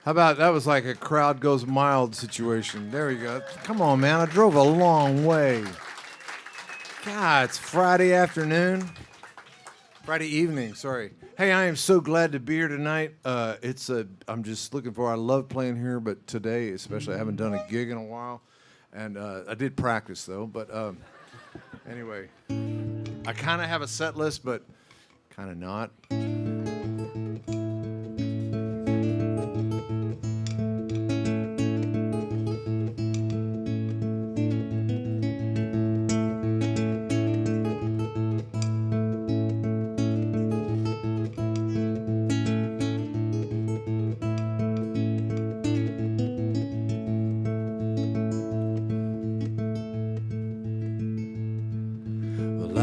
How about that was like a crowd goes mild situation. There we go. Come on, man. I drove a long way. God, it's Friday afternoon. Friday evening, sorry. Hey, I am so glad to be here tonight. I'm just looking for, I love playing here, but today especially, I haven't done a gig in a while. And I did practice though, but anyway. I kind of have a set list, but kind of not.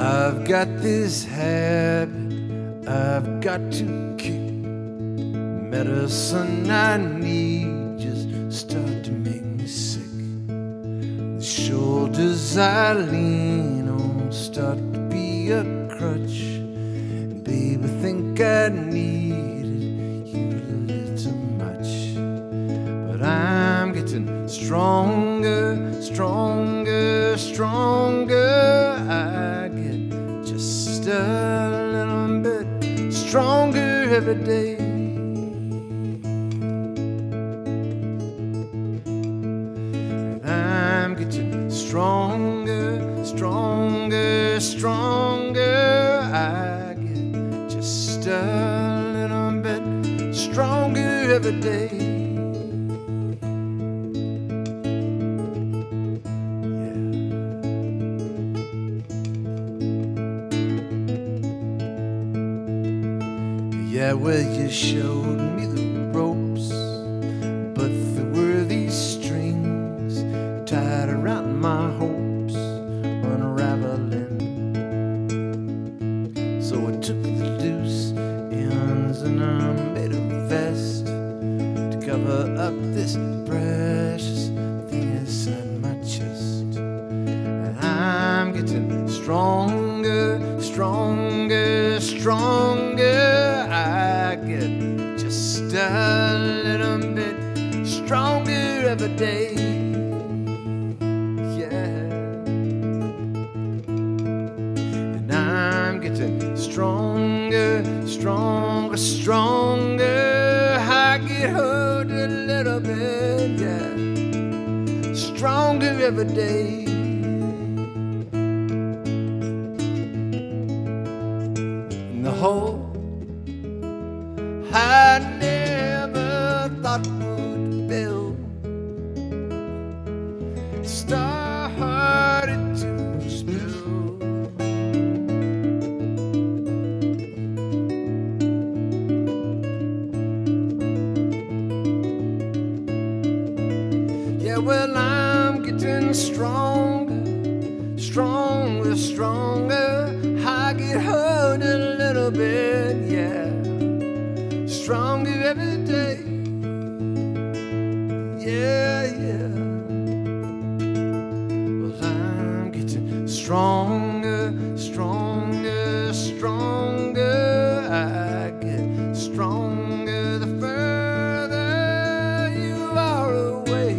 I've got this habit I've got to keep. Medicine I need just start to make me sick. The shoulders I lean on start to be a crutch. And babe, I think I needed you a little much. But I'm getting stronger, stronger, stronger. I get just a little bit stronger every day. And I'm getting stronger, stronger, stronger. I get just a little bit stronger every day. Yeah, well, you showed me the ropes, but there were these strings tied around my hopes, unraveling. So I took the loose ends and I made a vest to cover up this precious thing inside my chest. And I'm getting stronger, stronger, stronger. I get just a little bit stronger every day. Yeah. And I'm getting stronger, stronger, stronger. I get hurt a little bit, yeah. Stronger every day. And the whole I never thought would build started to spill. Yeah, well, I'm getting stronger, stronger, stronger. I get hurt a little bit, yeah. Stronger every day. Yeah, yeah. Well, I'm getting stronger, stronger, stronger. I get stronger the further you are away.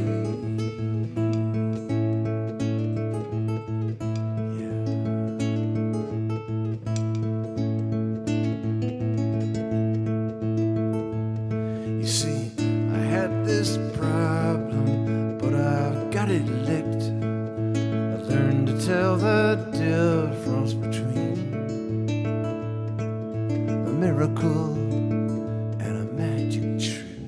You see, I had this problem, but I've got it licked. I learned to tell the difference between a miracle and a magic trick.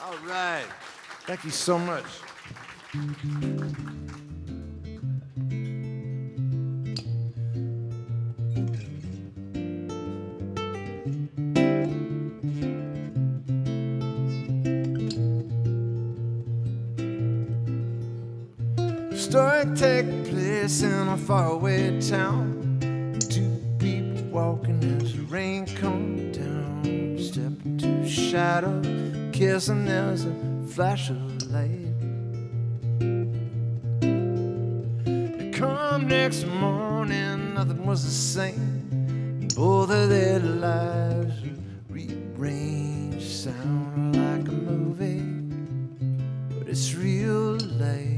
All right. Thank you so much. Story take place in a faraway town. Two people walking as the rain comes down. Step into shadow, kiss, and there's a flash of light. Come next morning, nothing was the same. Both of their lives rearranged, sound like a movie, but it's real life.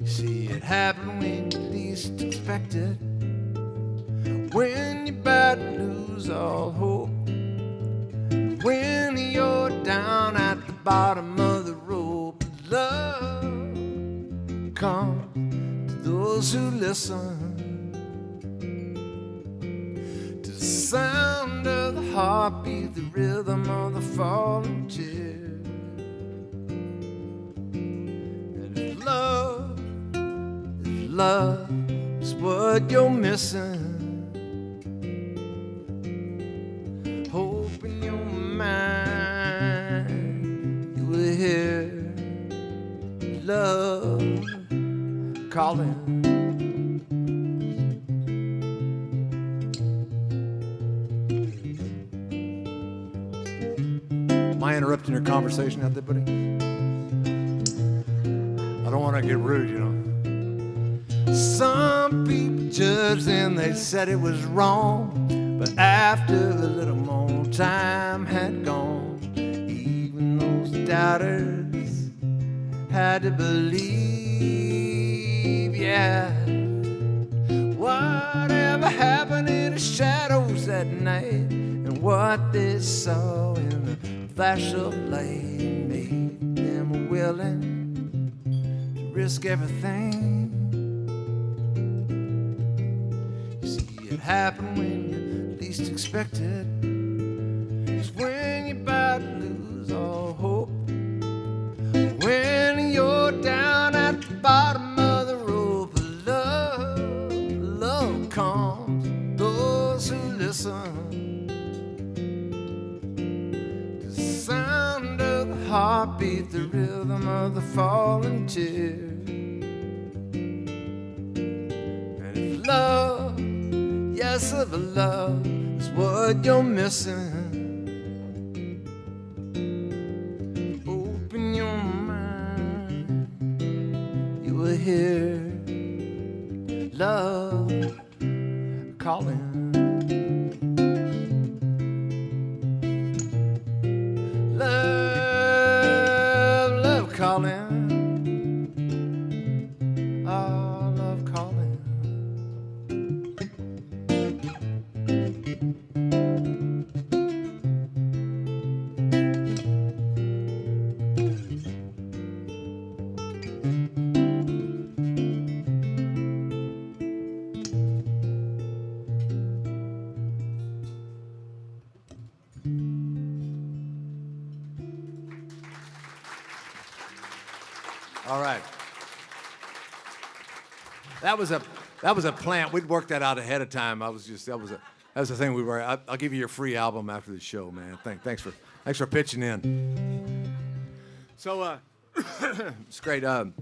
You see, it happened when you least expect it, when you're about to lose all hope, when you're down at the bottom of the rope. Love comes to those who listen, to the sound of the heartbeat, the rhythm of the falling tears. And if love is what you're missing, hope in your mind, you will hear love calling. Am I interrupting your conversation out there, buddy? I don't want to get rude, you know. Some people judged and they said it was wrong, but after a little more time had gone, even those doubters had to believe, yeah. Whatever happened in the shadows that night, and what they saw in the flash of light made them willing to risk everything. You see, it happened when you least expect it. It's when you're about to lose all hope, when you're down at the bottom of the rope. Love comes those who listen, to the sound of the heartbeat, the rhythm of the falling tears. And if love, yes, if love is what you're missing, open your mind, you will hear love calling. Love calling. Oh, love calling. All right. That was a plan. We'd worked that out ahead of time. That was the thing we were. I'll give you your free album after the show, man. Thanks for pitching in. So it's great. I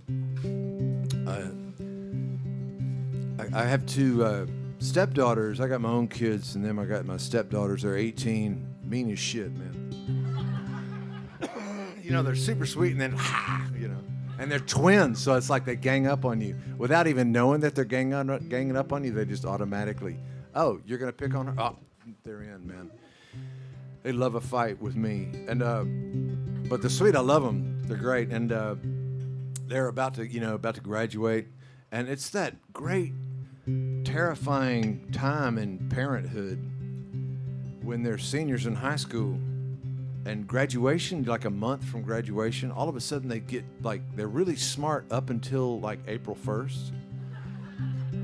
have two stepdaughters. I got my own kids, and then I got my stepdaughters. They're 18, mean as shit, man. You know, they're super sweet, and then you know. And they're twins, so it's like they gang up on you. Without even knowing that they're ganging up on you, they just automatically, oh, you're going to pick on her? Oh, they're in, man. They love a fight with me. And but they're sweet. I love them. They're great. And they're about to graduate. And it's that great, terrifying time in parenthood when they're seniors in high school. And graduation, like a month from graduation, all of a sudden they get, like, they're really smart up until, like, April 1st.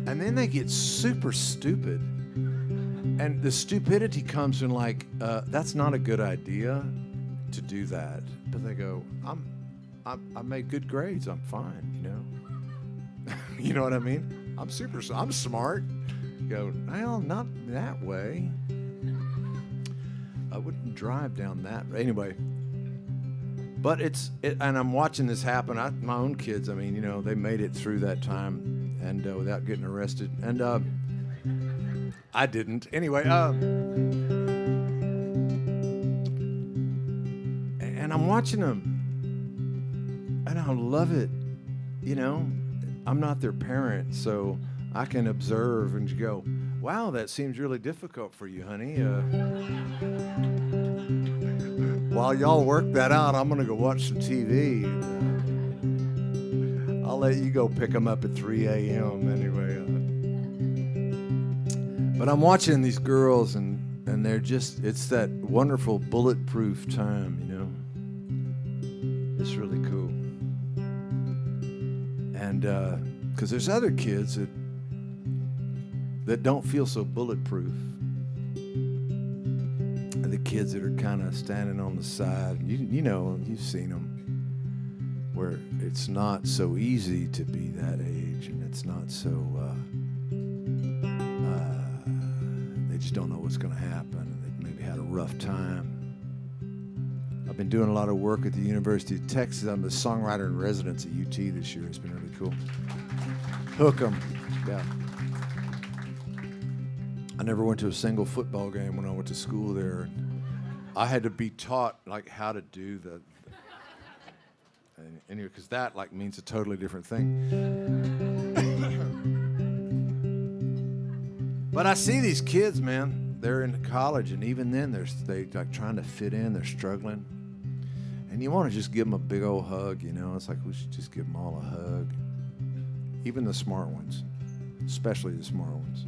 And then they get super stupid. And the stupidity comes in, like, that's not a good idea to do that. But they go, I made good grades. I'm fine, you know? You know what I mean? I'm smart. You go, well, not that way. I wouldn't drive down that. Anyway, but and I'm watching this happen. My own kids, I mean, you know, they made it through that time and without getting arrested. And I didn't. Anyway, and I'm watching them, and I love it. You know, I'm not their parent, so I can observe and go, wow, that seems really difficult for you, honey. While y'all work that out, I'm going to go watch some TV. I'll let you go pick them up at 3 a.m. anyway. But I'm watching these girls, and they're just, it's that wonderful bulletproof time, you know. It's really cool. And because there's other kids that don't feel so bulletproof. The kids that are kind of standing on the side, you know, you've seen them, where it's not so easy to be that age, and it's not so, they just don't know what's going to happen, and they've maybe had a rough time. I've been doing a lot of work at the University of Texas. I'm the songwriter in residence at UT this year. It's been really cool. Hook 'em. Yeah. I never went to a single football game when I went to school there. I had to be taught like how to do the anyway, because that like means a totally different thing. But I see these kids, man. They're in college, and even then they like trying to fit in. They're struggling, and you want to just give them a big old hug. You know, it's like we should just give them all a hug. Even the smart ones, especially the smart ones.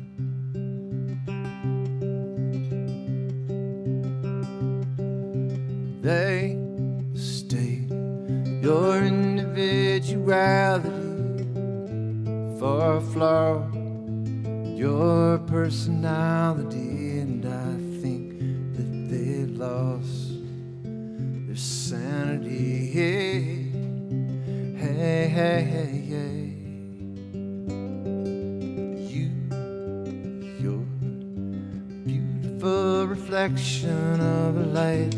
They state your individuality for a flaw in your personality, and I think that they lost their sanity. Hey, hey, hey, hey, hey. You're a beautiful reflection of a light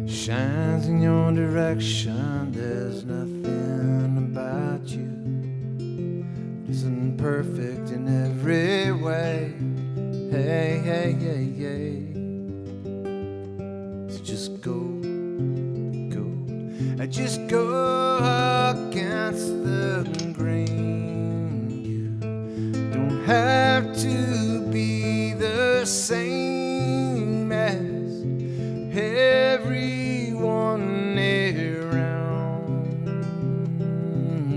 shines in your direction. There's nothing about you that isn't perfect in every way. Hey, hey, hey, hey. So just go, and just go against the grain. You don't have to be the same as everyone around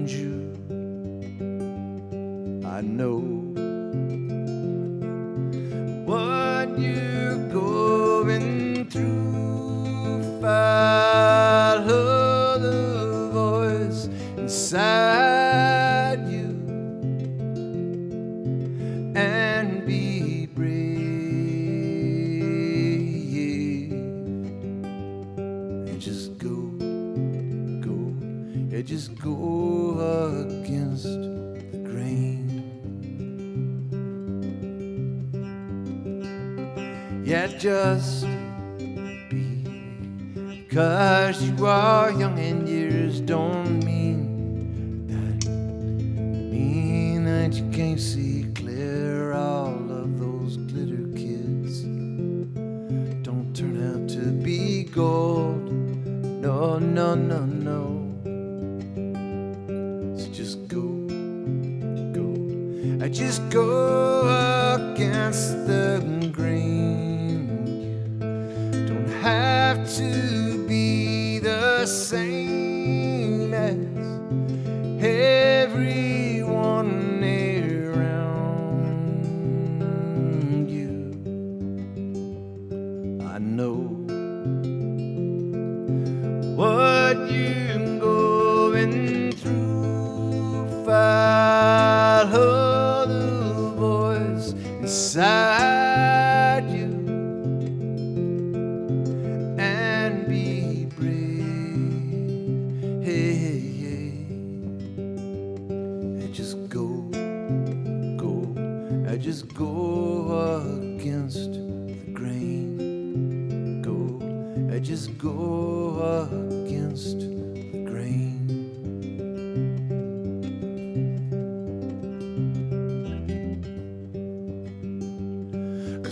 you. I know what you're going through. Follow the voice inside you and be brave. Just go against the grain. Yeah, just be. Because you are young and years don't mean that you can't see clear. All of those glitter kids don't turn out to be gold. No, no, no, no. Just go against the grain. You don't have to be the same as everyone around you. I know what you're going through. Follow inside you and be brave. Hey, hey, hey. And just go, and just go against the grain. Go, and just go against the grain.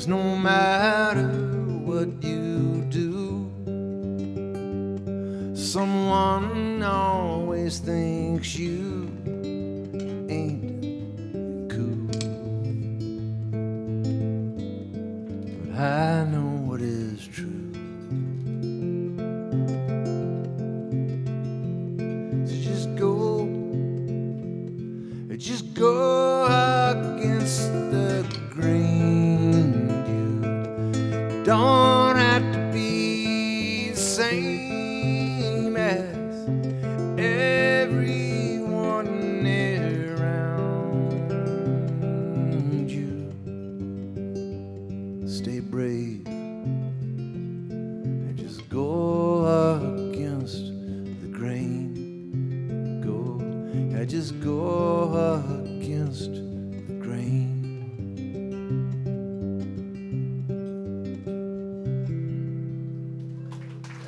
No matter what you do, someone always thinks you ain't just go against the grain. You don't have to be the same as everyone around you. Stay brave and just go against the grain. Just go against the grain.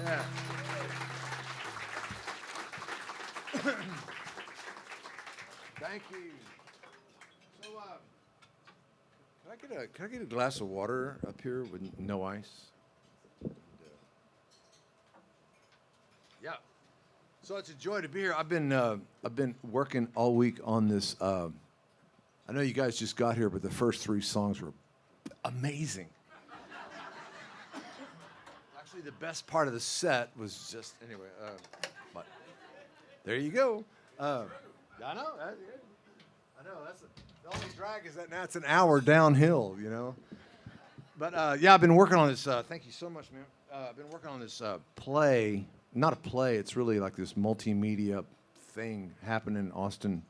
Yeah. Thank you. So, can I get a glass of water up here with no ice? Yeah. So it's a joy to be here. I've been working all week on this. I know you guys just got here, but the first 3 songs were amazing. Actually, the best part of the set was just anyway. But there you go. I know. I know. That's the only drag is that now it's an hour downhill. You know. But yeah, I've been working on this. Thank you so much, man. I've been working on this play. Not a play, it's really like this multimedia thing happening in Austin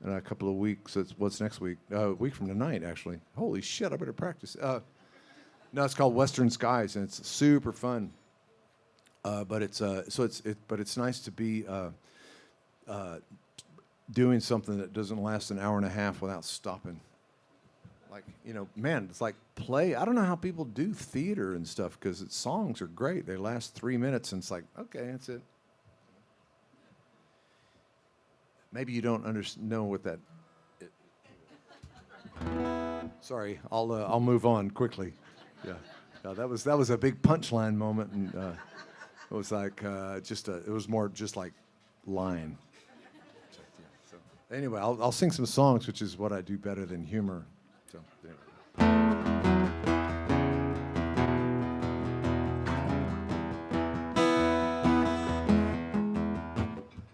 in a couple of weeks. What's next week? A week from tonight, actually. Holy shit, I better practice. No, it's called Western Skies, and it's super fun. But it's nice to be doing something that doesn't last an hour and a half without stopping. Like, you know, man, it's like play. I don't know how people do theater and stuff because songs are great. They last 3 minutes and it's like, okay, that's it. Maybe you don't know what that. Sorry, I'll move on quickly. Yeah, no, that was a big punchline moment, and it was like it was more just like line. So anyway, I'll sing some songs, which is what I do better than humor. So, anyway. I'm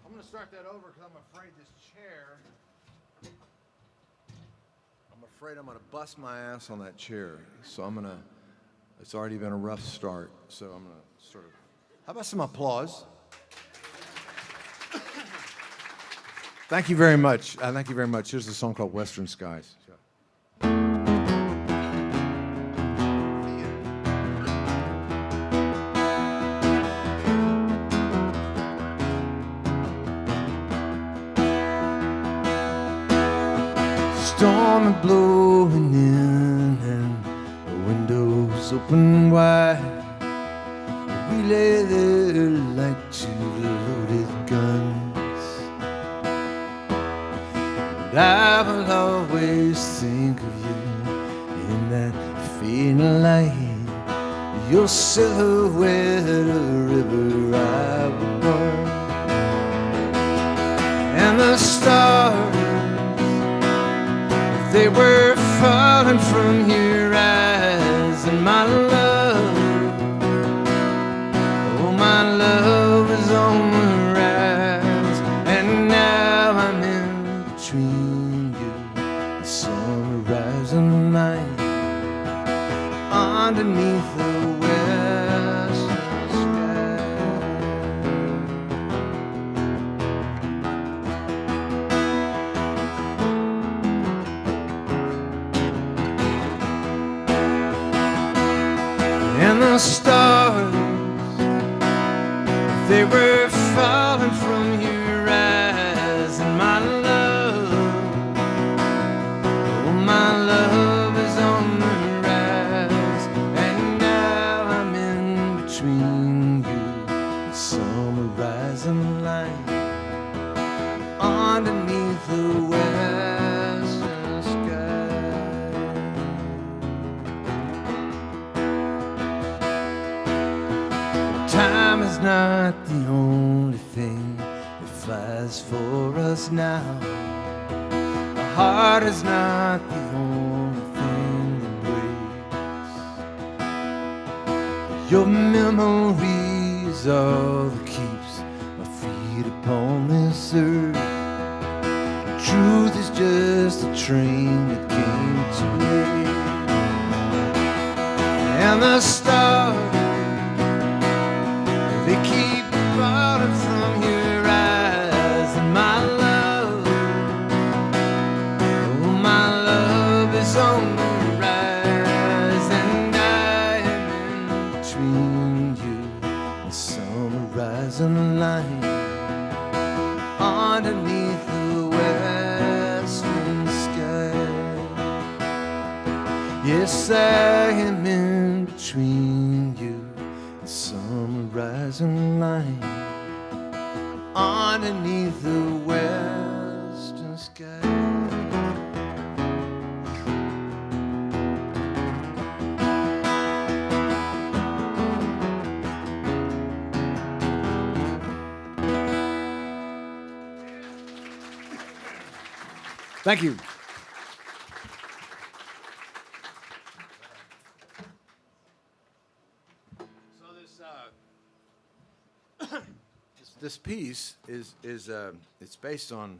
going to start that over because I'm afraid this chair, I'm going to bust my ass on that chair. So it's already been a rough start. So I'm going to sort of, how about some applause? Thank you very much. Thank you very much. Here's a song called Western Skies. Storm is blowing in and the windows open wide. We lay there like 2 loaded guns, and I will always think of you in that fading light. Your silhouette, a river I would burn, and the stars, they were falling from your eyes, and my love, oh my love is on the rise, and now I'm in between you, the sunrise and night, underneath the western sky. And the stars, they were falling from your eyes, and my love, oh my love is on the rise, and now I'm in between you, the summer rising light, underneath the western sky. Time is not the only thing that flies for us now. A heart is not the only thing that breaks. Your memories are the keeps my feet upon this earth. The truth is just a train that came too late. And the stars, they keep falling from your eyes. And my love, oh my love is on the rise. And I am in between you and some horizon line underneath the western sky. Yes, I am in between you and some horizon line underneath the western sky. Thank you. So this piece is it's based on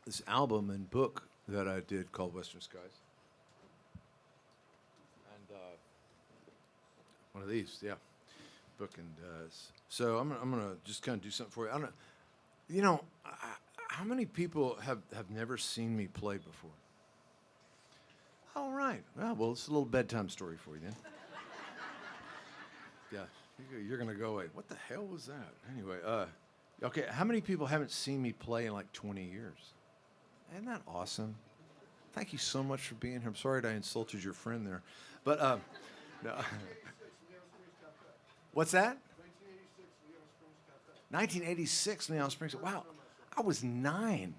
this album and book that I did called Western Skies, and one of these, yeah, book and so I'm gonna just kind of do something for you. I don't know, you know. How many people have never seen me play before? All right. Well, it's a little bedtime story for you then. Yeah, you're going to go, wait, what the hell was that? Anyway, okay, how many people haven't seen me play in like 20 years? Isn't that awesome? Thank you so much for being here. I'm sorry I insulted your friend there. But, no. What's that? 1986, Leon Springs. Wow. I was 9.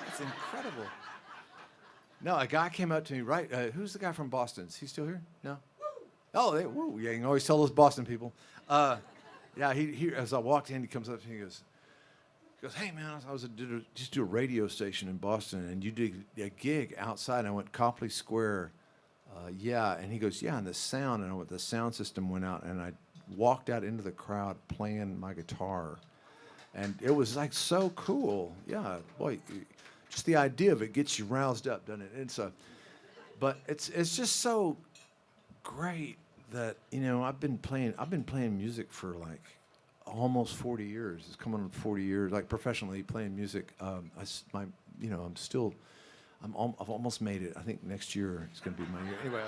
That's incredible. No, a guy came up to me, right? Who's the guy from Boston? Is he still here? No? Oh, woo, yeah, you can always tell those Boston people. Yeah, he as I walked in, he comes up to me and he goes, hey, man, I was just do a radio station in Boston, and you did a gig outside. And I went Copley Square. Yeah, and he goes, yeah, and the sound, and the sound system went out, and I walked out into the crowd playing my guitar. And it was like so cool. Yeah, boy, just the idea of it gets you roused up, doesn't it? But it's just so great that, you know, I've been playing music for like almost 40 years. It's coming on 40 years, like professionally playing music. I've almost made it. I think next year is going to be my year. Anyway,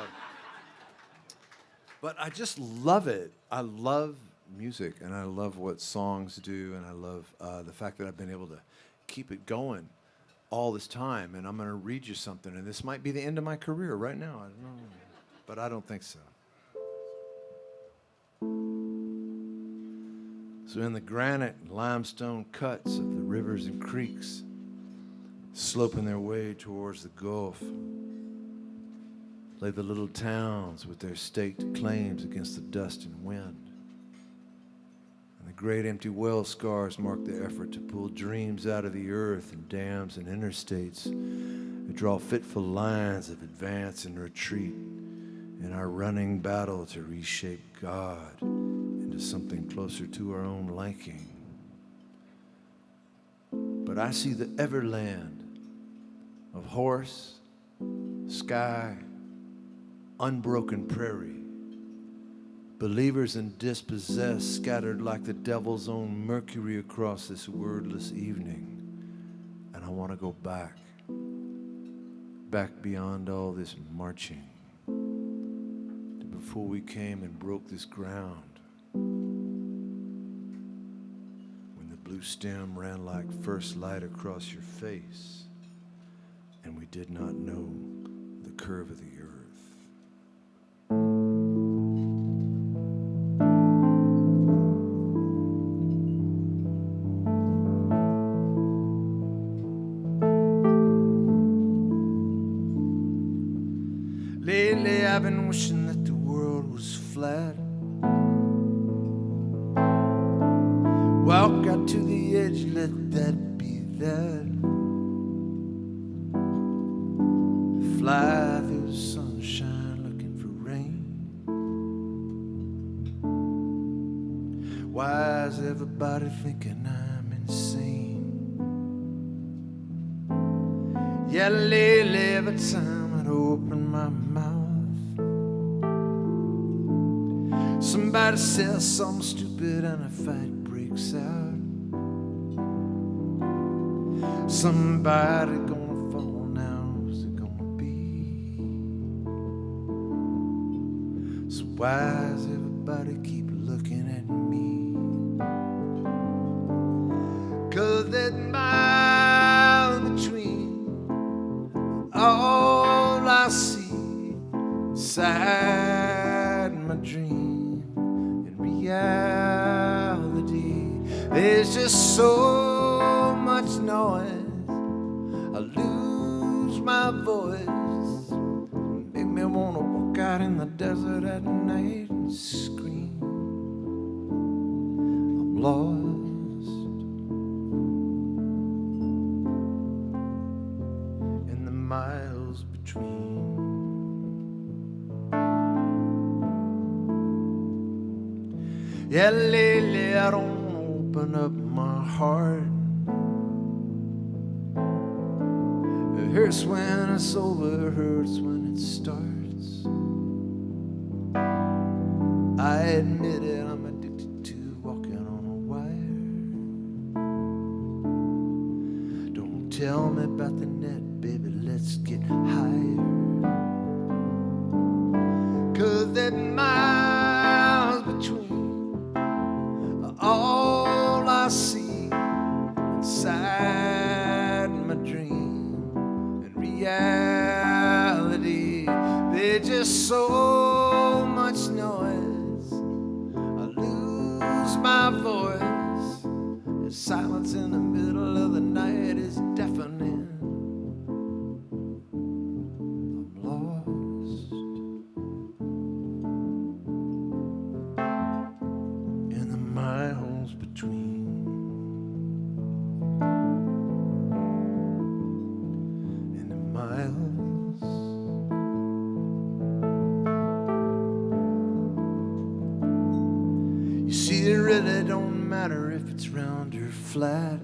but I just love it. I love music, and I love what songs do, and I love the fact that I've been able to keep it going all this time. And I'm going to read you something, and this might be the end of my career right now. I don't know, but I don't think so. So in the granite and limestone cuts of the rivers and creeks, sloping their way towards the Gulf, lay the little towns with their staked claims against the dust and wind. The great empty well scars mark the effort to pull dreams out of the earth and dams and interstates that draw fitful lines of advance and retreat in our running battle to reshape God into something closer to our own liking. But I see the everland of horse, sky, unbroken prairie, believers and dispossessed scattered like the devil's own mercury across this wordless evening. And I want to go back beyond all this marching to before we came and broke this ground, when the blue stem ran like first light across your face and we did not know the curve of the earth. Lately I've been wishing that the world was flat. Walk out to the edge, let that be that. Fly through the sunshine looking for rain. Why is everybody thinking I'm insane? Yeah, lately every time I'd open my mouth, somebody says something stupid and a fight breaks out. Somebody gonna fall now, who's it gonna be? So why does everybody keep looking at me? 'Cause that mile between all I see inside my dream and reality, there's just so much noise. I lose my voice, make me wanna walk out in the desert at night and scream, I'm lost in the miles between. Yeah, lately I don't open up my heart. It hurts when it's over, it hurts when it starts. I admit it, I'm addicted to walking on a wire. Don't tell me about the net, baby, let's get higher. 'Cause that miles between all I see inside my dream and reality, there's just so much noise. I lose my voice, and silence in the middle of the night is deafening. I'm lost in the miles between. In the miles. You see, it really don't matter if it's round or flat.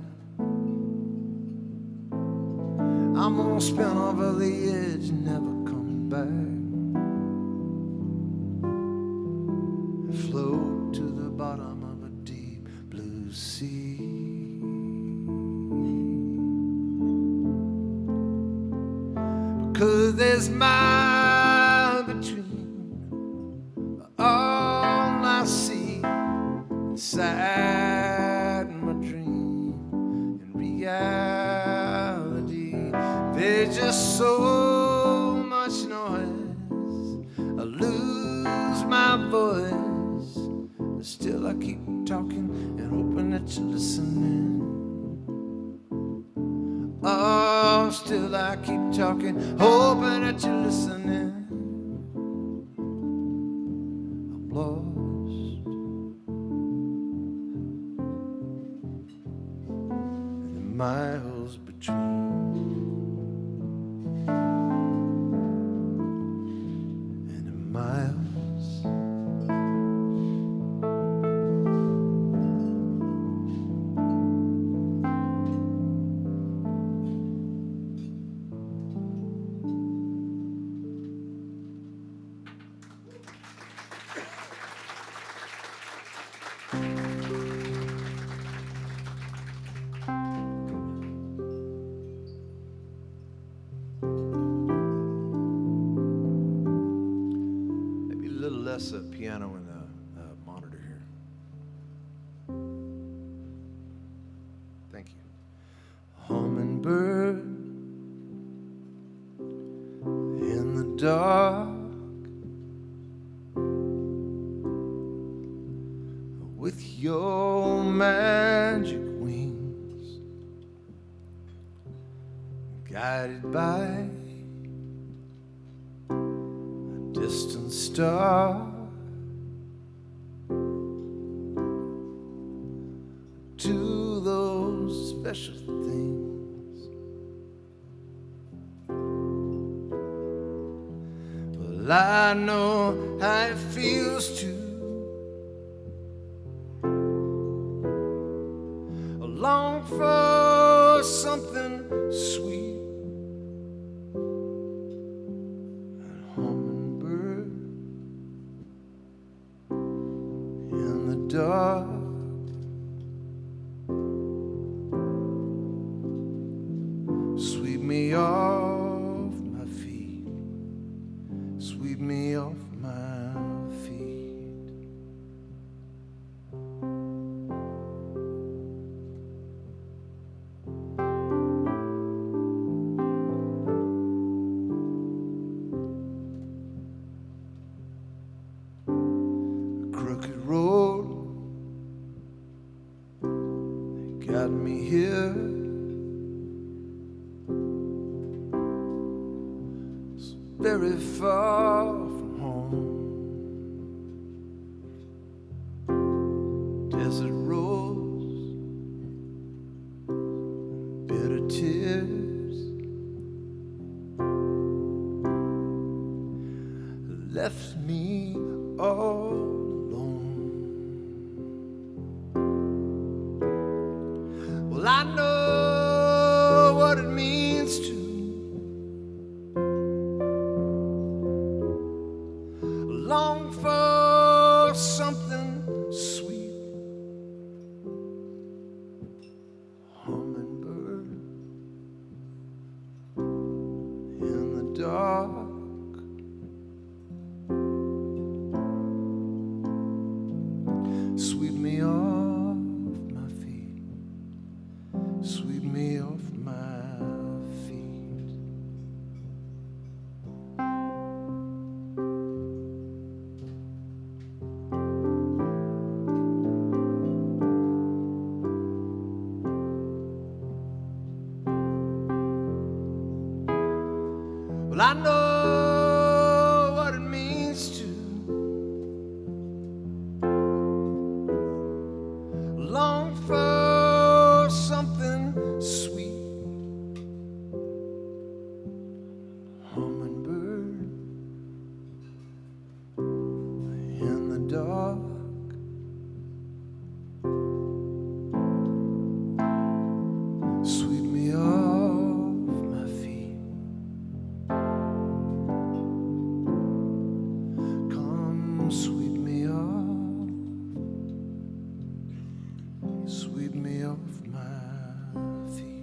I'm gonna spin over the edge and never come back. Float to the bottom of a deep blue sea. Because there's miles between all I see inside my dream and reality. There's just so much noise. I lose my voice, but still I keep talking and hoping that you're listening. Oh, still I keep talking, hoping that you're listening. I'm lost in the miles between. In the miles. Maybe a little less piano in the monitor here. Thank you. Hummingbird in the dark, with your magic wings, guided by a distant star, to those special things. Well, I know how it feels to long for something sweet me off my feet, sweep me off my feet. A crooked road got me here. Very far from home. Desert rose, bitter tears left me all alone. Well, I know what it means to long for something sweet. Hummingbird in the dark, sweep me off my feet, sweep me off my feet. Well, I know what it means to long for something sweet. Hummingbird in the dark, sweep me off my feet. Come sweep me off, sweep me off my feet.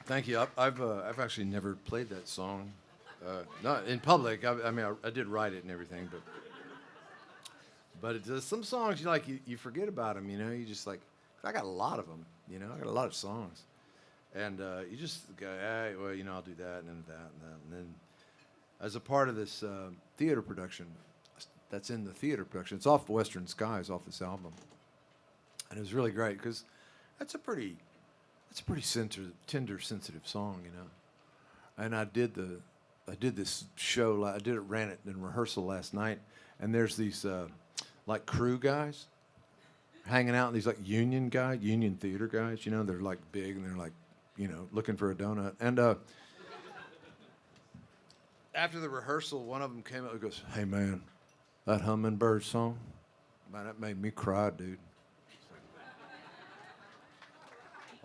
Thank you. I've actually never played that song, not in public. I mean, I did write it and everything, but it's some songs you forget about them. You know, you just like, I got a lot of them. You know, I got a lot of songs, and you just go, hey, well, you know, I'll do that and then that and that, and then as a part of this theater production, that's in the theater production. It's off Western Skies, off this album, and it was really great because that's a pretty tender, sensitive song, you know. And I did this show. Ran it in rehearsal last night, and there's these like crew guys hanging out. These like union theater guys. You know, they're like big and they're like, you know, looking for a donut. And after the rehearsal, one of them came up and goes, "Hey man, that Hummingbird song, man, that made me cry, dude."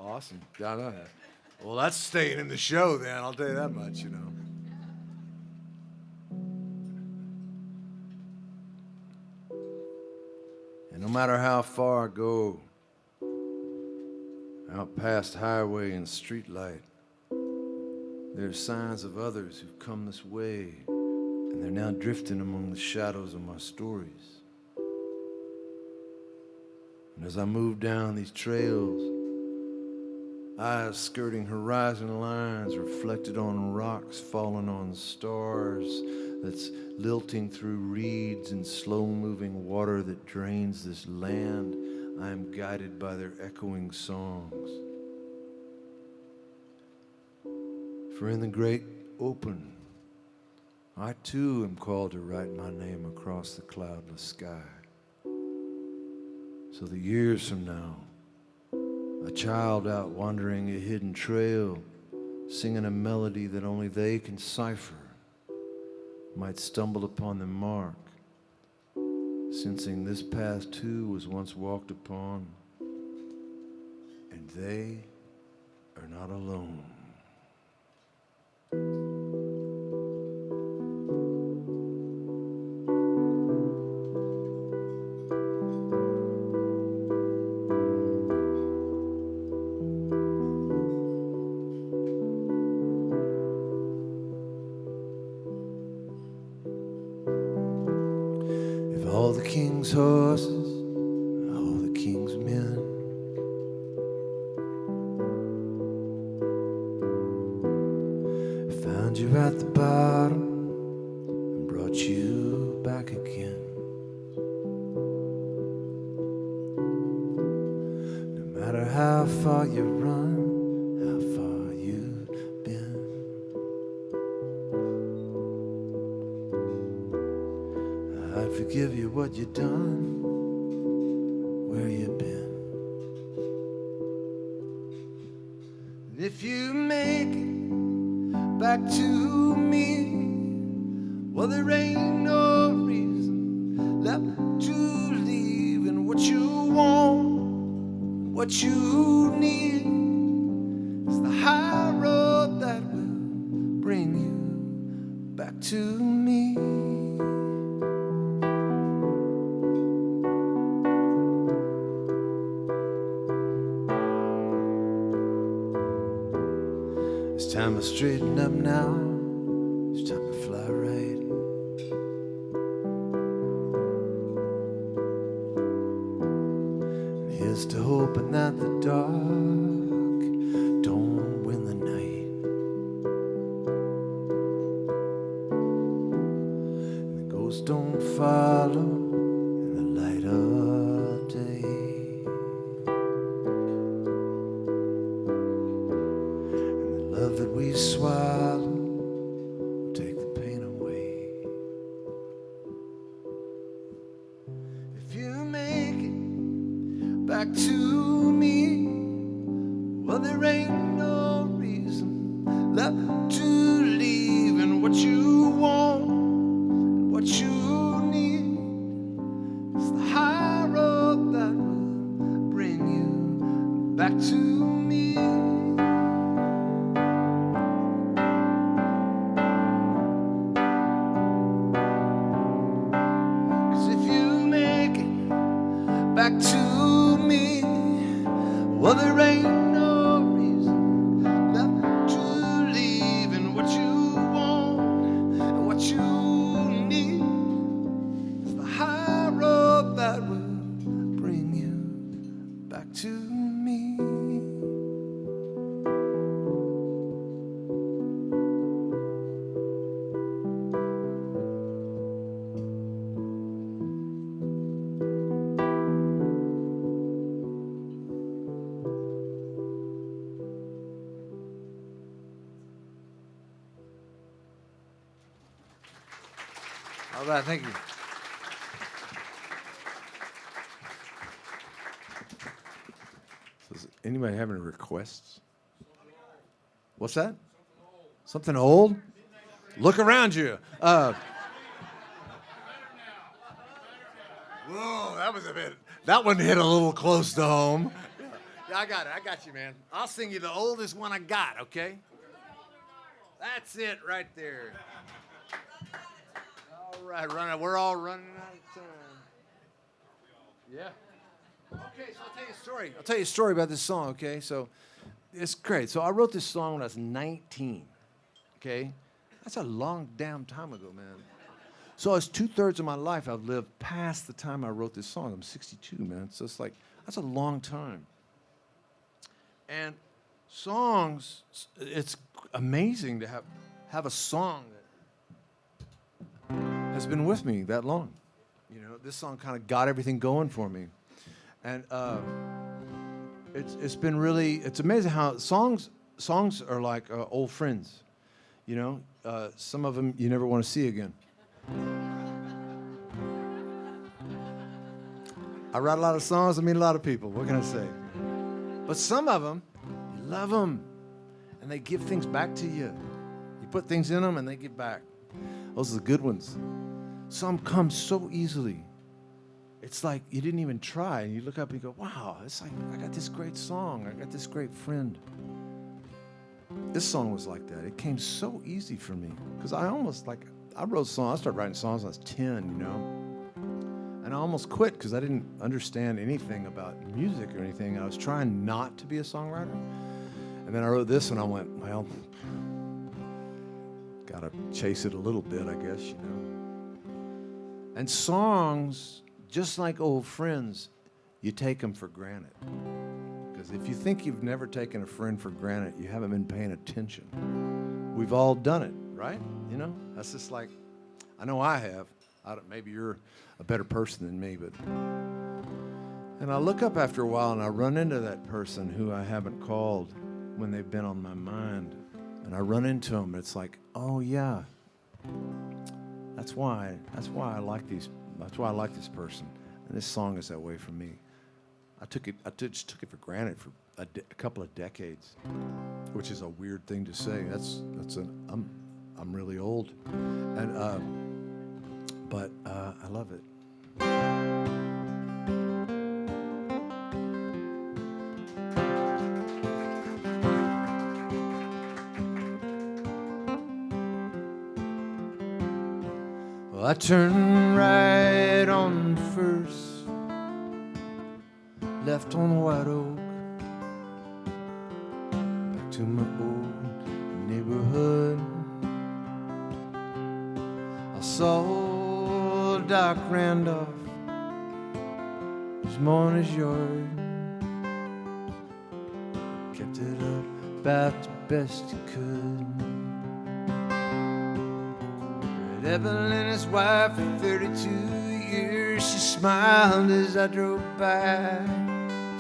Awesome. Yeah, I know that. Well, that's staying in the show then, I'll tell you that much, you know. And no matter how far I go, out past highway and street light, there's signs of others who've come this way, and they're now drifting among the shadows of my stories. And as I move down these trails, eyes skirting horizon lines reflected on rocks, falling on stars, that's lilting through reeds and slow-moving water that drains this land, I am guided by their echoing songs. For in the great open, I too am called to write my name across the cloudless sky. So that years from now, a child out wandering a hidden trail, singing a melody that only they can cipher, might stumble upon the mark, sensing this path too was once walked upon, and they are not alone. All the king's horses, all the king's men found you at the bottom and brought you back again. No matter how far you run, how far you've been, I'd forgive you what you done, where you been. And if you make it back to me, well, there ain't no reason left to leave. And what you want, what you need, is the high road that will bring you back to me. It's time to straighten up now. It's time to fly right. And here's to hoping that the dark don't win the night, and the ghosts don't follow in the light of day. Love that we swallow will take the pain away. If you make it back to me, well, there ain't no reason left to leave. And what you want and what you need is the high road that will bring you back to me. Back to me, well, there ain't no reason left to leave. And what you want and what you need is the high road that will bring you back to me. All right, thank you. So does anybody have any requests? What's that? Something old? Look around you. Whoa, that was a bit. That one hit a little close to home. Yeah, I got it. I got you, man. I'll sing you the oldest one I got, okay? That's it right there. All right, we're all running out of time. Yeah. Okay, so I'll tell you a story. I'll tell you a story about this song, okay? So it's great. So I wrote this song when I was 19, okay? That's a long damn time ago, man. So it's 2/3 of my life I've lived past the time I wrote this song. I'm 62, man. So it's like, that's a long time. And songs, it's amazing to have a song that has been with me that long. You know, this song kind of got everything going for me. And it's been really, it's amazing how songs are like old friends. You know, some of them you never want to see again. I write a lot of songs, I meet a lot of people, what can I say? But some of them, you love them, and they give things back to you. You put things in them, and they give back. Those are the good ones. Some come so easily. It's like you didn't even try. And you look up and you go, wow, it's like I got this great song. I got this great friend. This song was like that. It came so easy for me. Because I wrote songs. I started writing songs when I was 10, you know. And I almost quit because I didn't understand anything about music or anything. I was trying not to be a songwriter. And then I wrote this and I went, well, gotta chase it a little bit, I guess, you know. And songs, just like old friends, you take them for granted. Because if you think you've never taken a friend for granted, you haven't been paying attention. We've all done it, right? You know, that's just like, I know I have. Maybe you're a better person than me, but. And I look up after a while and I run into that person who I haven't called when they've been on my mind. And I run into them, and it's like, oh yeah, that's why I like this person. And this song is that way for me. I just took it for granted for a couple of decades, which is a weird thing to say. I'm really old, and but I love it. Well, I turned right on first, left on the white oak, back to my old neighborhood. I saw Doc Randolph, his morning's yard, kept it up about the best he could. Evelyn and his wife for 32 years, she smiled as I drove by.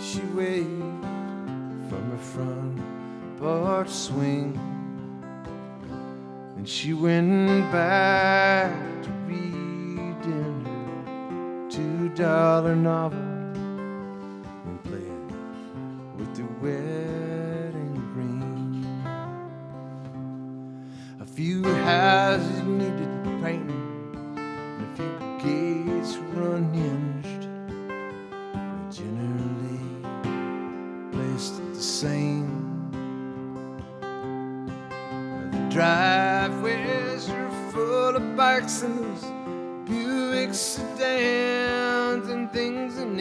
She waved from her front porch swing, and she went back to reading her $2 novel and playing with the wedding ring. A few houses needed painting, and a few gates were unhinged, but generally placed the same. The driveways are full of bikes and those Buick sedans and things an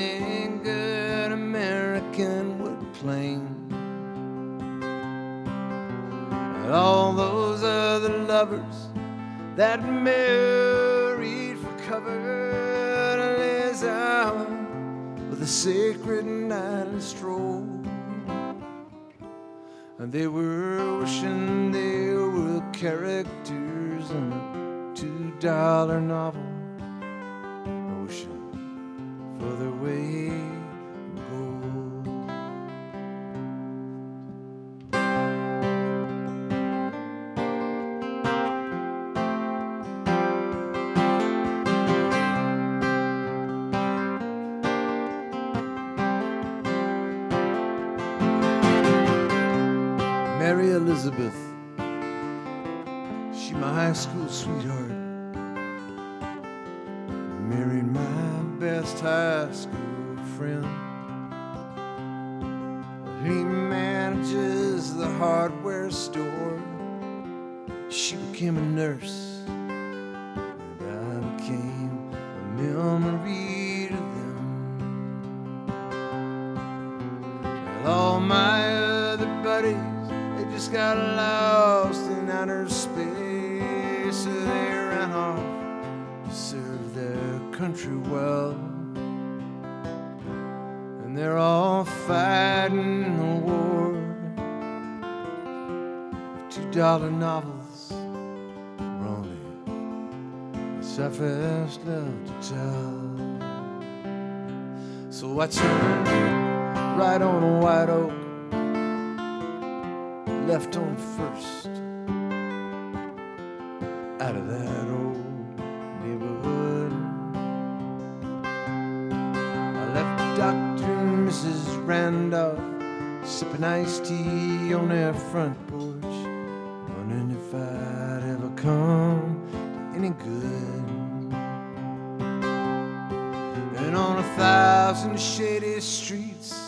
good American would claim. And all those other lovers that married for cover lays out with a sacred nightly stroll. And they were wishing they were characters in a $2 novel, wishing for their way to gold. Mary Elizabeth, she my high school sweetheart, married my best high school friend. He manages the hardware store. She became a nurse, and I became a memory to them. And all my other buddies, they just got lost in outer space, so they ran off to serve their country well. And they're all fighting the war of $2 novels were only the surface love to tell. So I turned right on a white oak, left on first, out of that old neighborhood. I left Dr. and Mrs. Randolph sipping iced tea on their front porch, wondering if I'd ever come to any good. And on 1,000 shady streets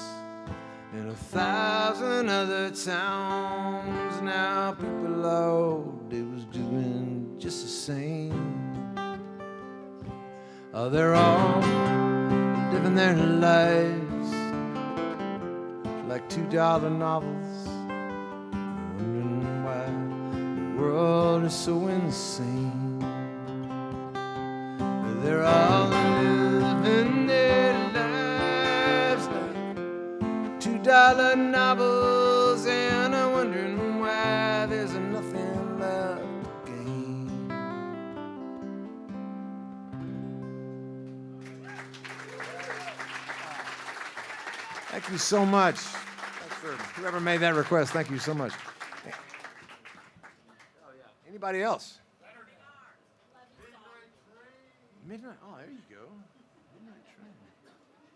in 1,000 other towns, now people all they was doing just the same. Oh, they're all living their lives like $2 novels, wondering why the world is so insane. They're all living their lives like $2 novels, and I'm wondering why there's nothing left to gain. Thank you so much. Whoever made that request, thank you so much. Anybody else? Midnight. Oh, there you go. Midnight Train.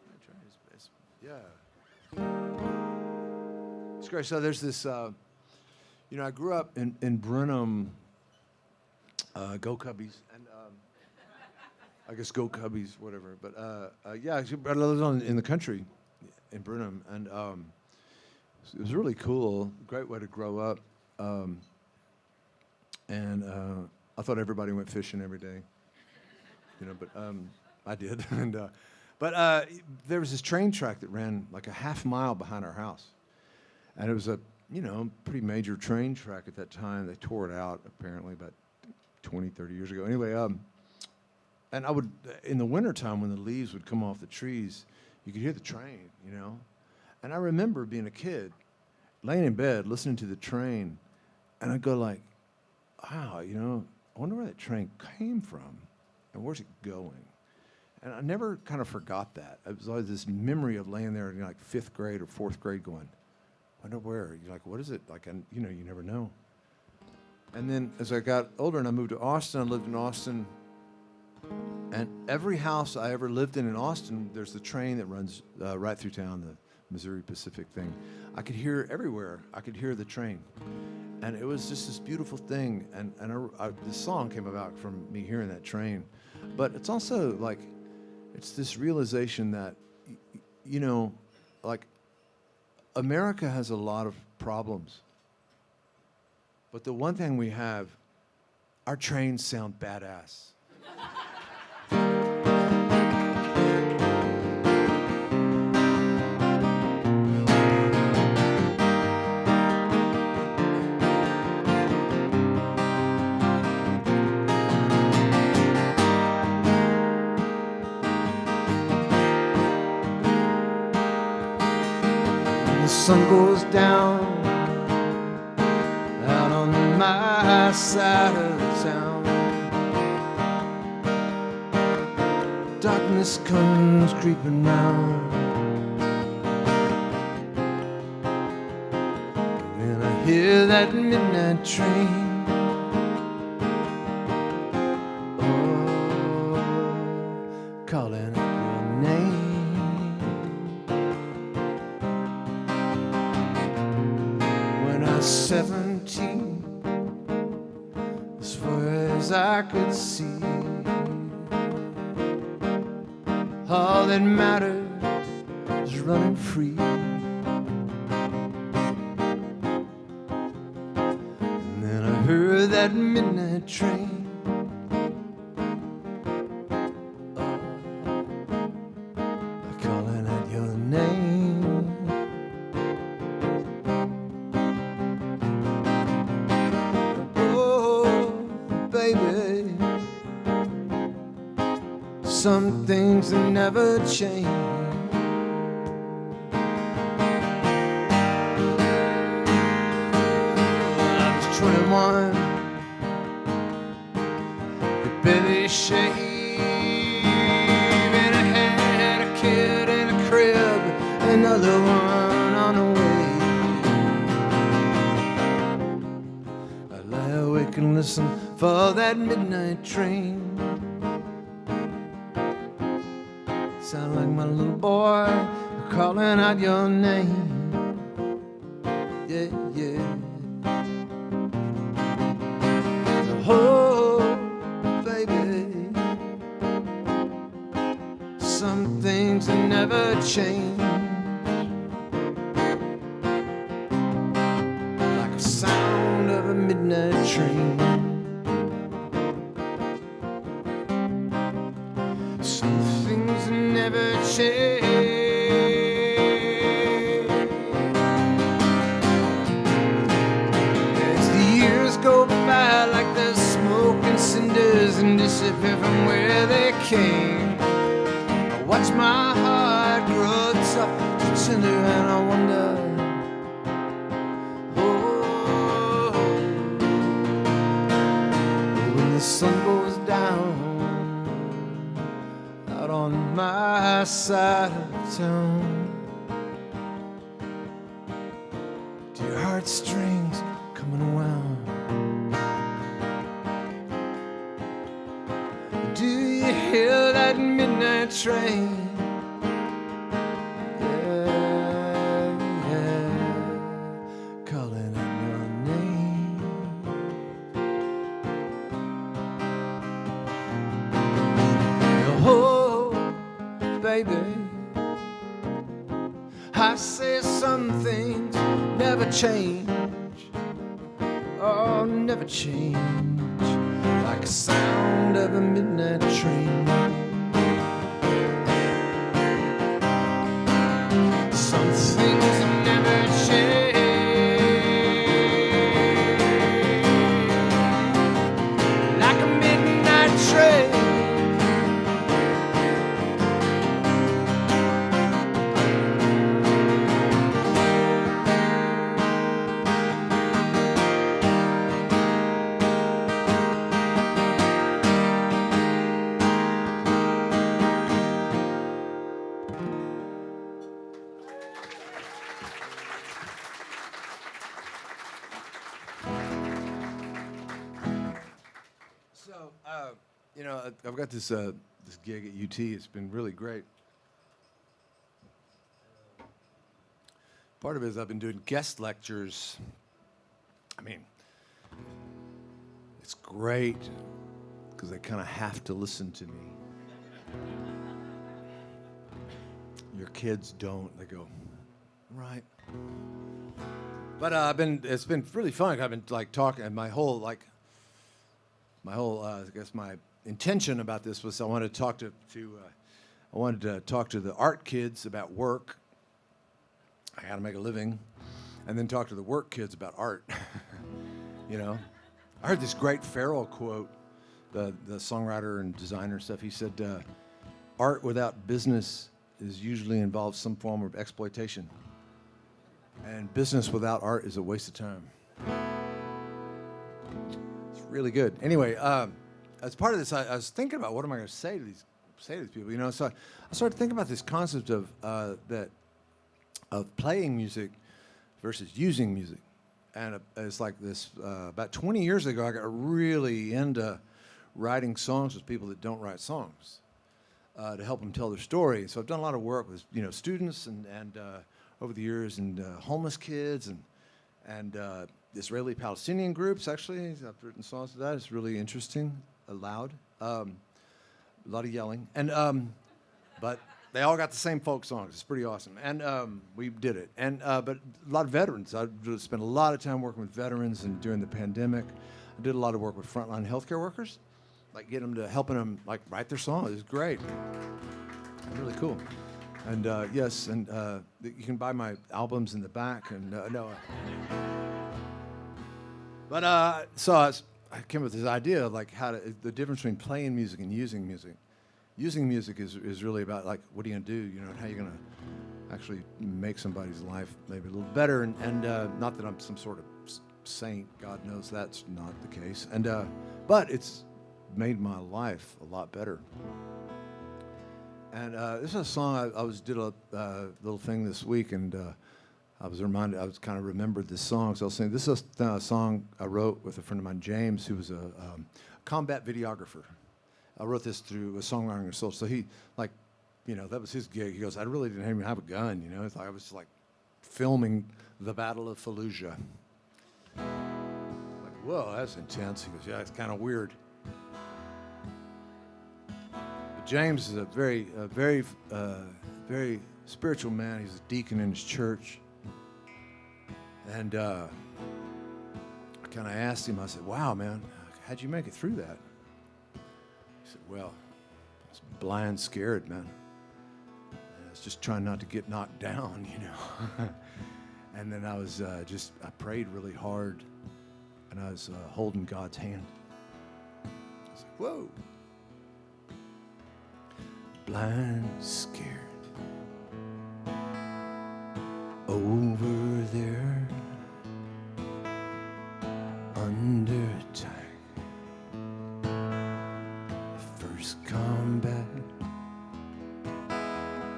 Midnight Train is, yeah. It's great. So there's this. I grew up in Brenham. Go Cubbies, and I guess Go Cubbies, whatever. But yeah, I lived in the country, in Brenham, and it was really cool. Great way to grow up. And I thought everybody went fishing every day. But I did. But there was this train track that ran like a half mile behind our house. And it was a, pretty major train track at that time. They tore it out, apparently, about 20, 30 years ago. Anyway, and I would, in the wintertime when the leaves would come off the trees, you could hear the train, And I remember being a kid, laying in bed, listening to the train, and I'd go like, wow, I wonder where that train came from. And where's it going? And I never kind of forgot that. It was always this memory of laying there in like 5th grade or 4th grade going, I wonder where. You're like, what is it? Like, and, you never know. And then as I got older and I moved to Austin, I lived in Austin. And every house I ever lived in Austin, there's the train that runs right through town, the Missouri Pacific thing. I could hear everywhere. I could hear the train. And it was just this beautiful thing. And this song came about from me hearing that train. But it's also like, it's this realization that, like, America has a lot of problems. But the one thing we have, our trains sound badass. The sun goes down out on my side of the town. Darkness comes creeping round, and I hear that midnight train. Oh, calling out your name. When I was 17, as far as I could see, all that mattered was running free. And then I heard that midnight train. Oh, calling out your name. Baby, some things that never change. I was 21, with Billy Shave, and I had a kid in a crib, another one on the way. I lie awake and listen for that midnight train. Sound like my little boy calling out your name. Yeah, yeah. Oh, baby. some things that never change, like the sound of a midnight train. Some things that never change. As the years go by like the smoke and cinders and disappear from where they came, I watch my heart grow tough to tender and I wonder, oh, when the sun goes down out on my side of town, do your heartstrings coming around? Do you hear that midnight train? Yeah, yeah, calling out your name. Oh, baby, I say some things never change. Oh, never change. Like the sound of a midnight train. Some things that never change, like a midnight train. So, you know, I've got this this gig at UT. It's been really great. Part of it is I've been doing guest lectures. I mean, it's great because they kind of have to listen to me. Your kids don't. They go, right. But it's been really fun. I've been like talking, and my whole I guess my intention about this was I wanted to talk to the art kids about work. I got to make a living, and then talk to the work kids about art. You know, I heard this great Farrell quote, the songwriter and designer stuff. He said, "Art without business is usually involves some form of exploitation, and business without art is a waste of time." Really good. Anyway, as part of this, I was thinking about what am I going to say to these people. You know, so I started thinking about this concept of playing music versus using music, and it's like this. About 20 years ago, I got really into writing songs with people that don't write songs to help them tell their story. So I've done a lot of work with students and over the years and homeless kids and Israeli-Palestinian groups, actually. I've written songs to that. It's really interesting, loud, a lot of yelling. But they all got the same folk songs. It's pretty awesome. And we did it. But a lot of veterans. I spent a lot of time working with veterans, and during the pandemic, I did a lot of work with frontline healthcare workers, like helping them like write their songs. It was great. Really cool. And yes, and you can buy my albums in the back. And But so I came up with this idea of like the difference between playing music and using music. Using music is really about like what are you gonna do, and how you're gonna actually make somebody's life maybe a little better. And not that I'm some sort of saint. God knows that's not the case. And but it's made my life a lot better. And this is a song I did a little thing this week, and I was kind of remembered this song, so I'll sing. This is a song I wrote with a friend of mine, James, who was a combat videographer. I wrote this through a songwriting assault. So he, that was his gig. He goes, I really didn't even have a gun, It's like I was like filming the Battle of Fallujah. Like, whoa, that's intense. He goes, yeah, it's kind of weird. But James is a very spiritual man. He's a deacon in his church. And I kind of asked him, I said, wow, man, how'd you make it through that? He said, well, I was blind scared, man. I was just trying not to get knocked down, you know. And then I was I prayed really hard, and I was holding God's hand. I was like, whoa. Blind scared. Over there, under attack. First combat.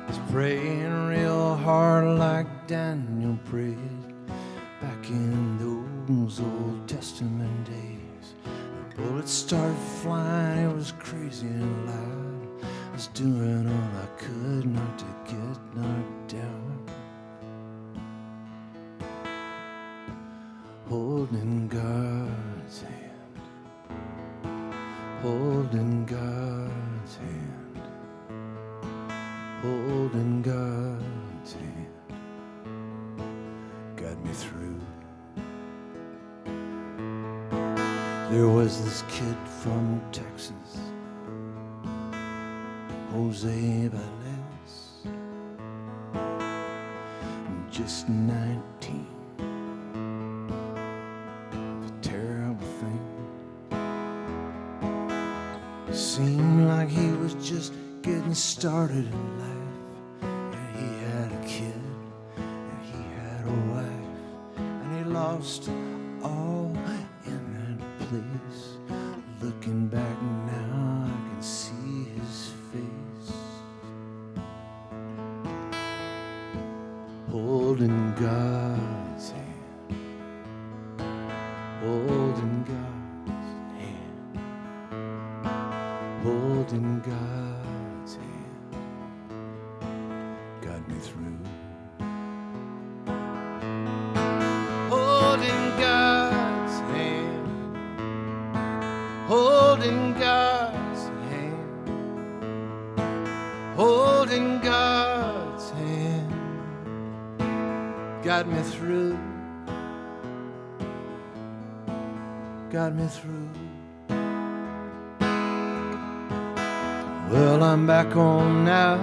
Was praying real hard like Daniel prayed back in those Old Testament days. The bullets started flying, it was crazy and loud. I was doing all I could not to get knocked down. Holding God's hand, holding God's hand, holding God's hand, got me through. There was this kid from Texas, Jose Valles, just 19. Seemed like he was just getting started in life. And he had a kid, and he had a wife, and he lost all in that place. Looking back now, I can see his face. Holding God's hand, holding God's holding God's hand, got me through. Holding God's hand, holding God's hand, holding God's hand, got me through, got me through. Well, I'm back home now,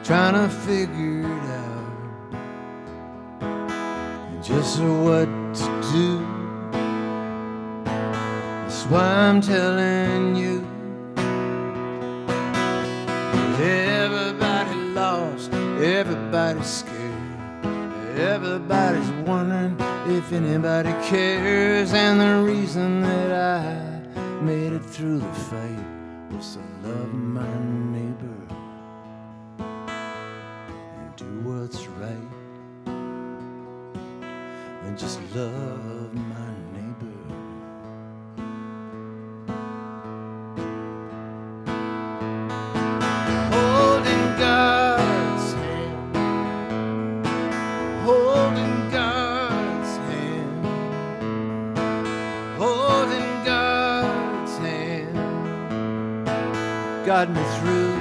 trying to figure it out, just what to do. That's why I'm telling you. Everybody lost, everybody's scared, everybody's wondering if anybody cares. And the reason that I made it through the fight was to love my neighbor and do what's right, and just love my neighbor. Holding God's hand, holding God's hand, holding God's hand, got me through.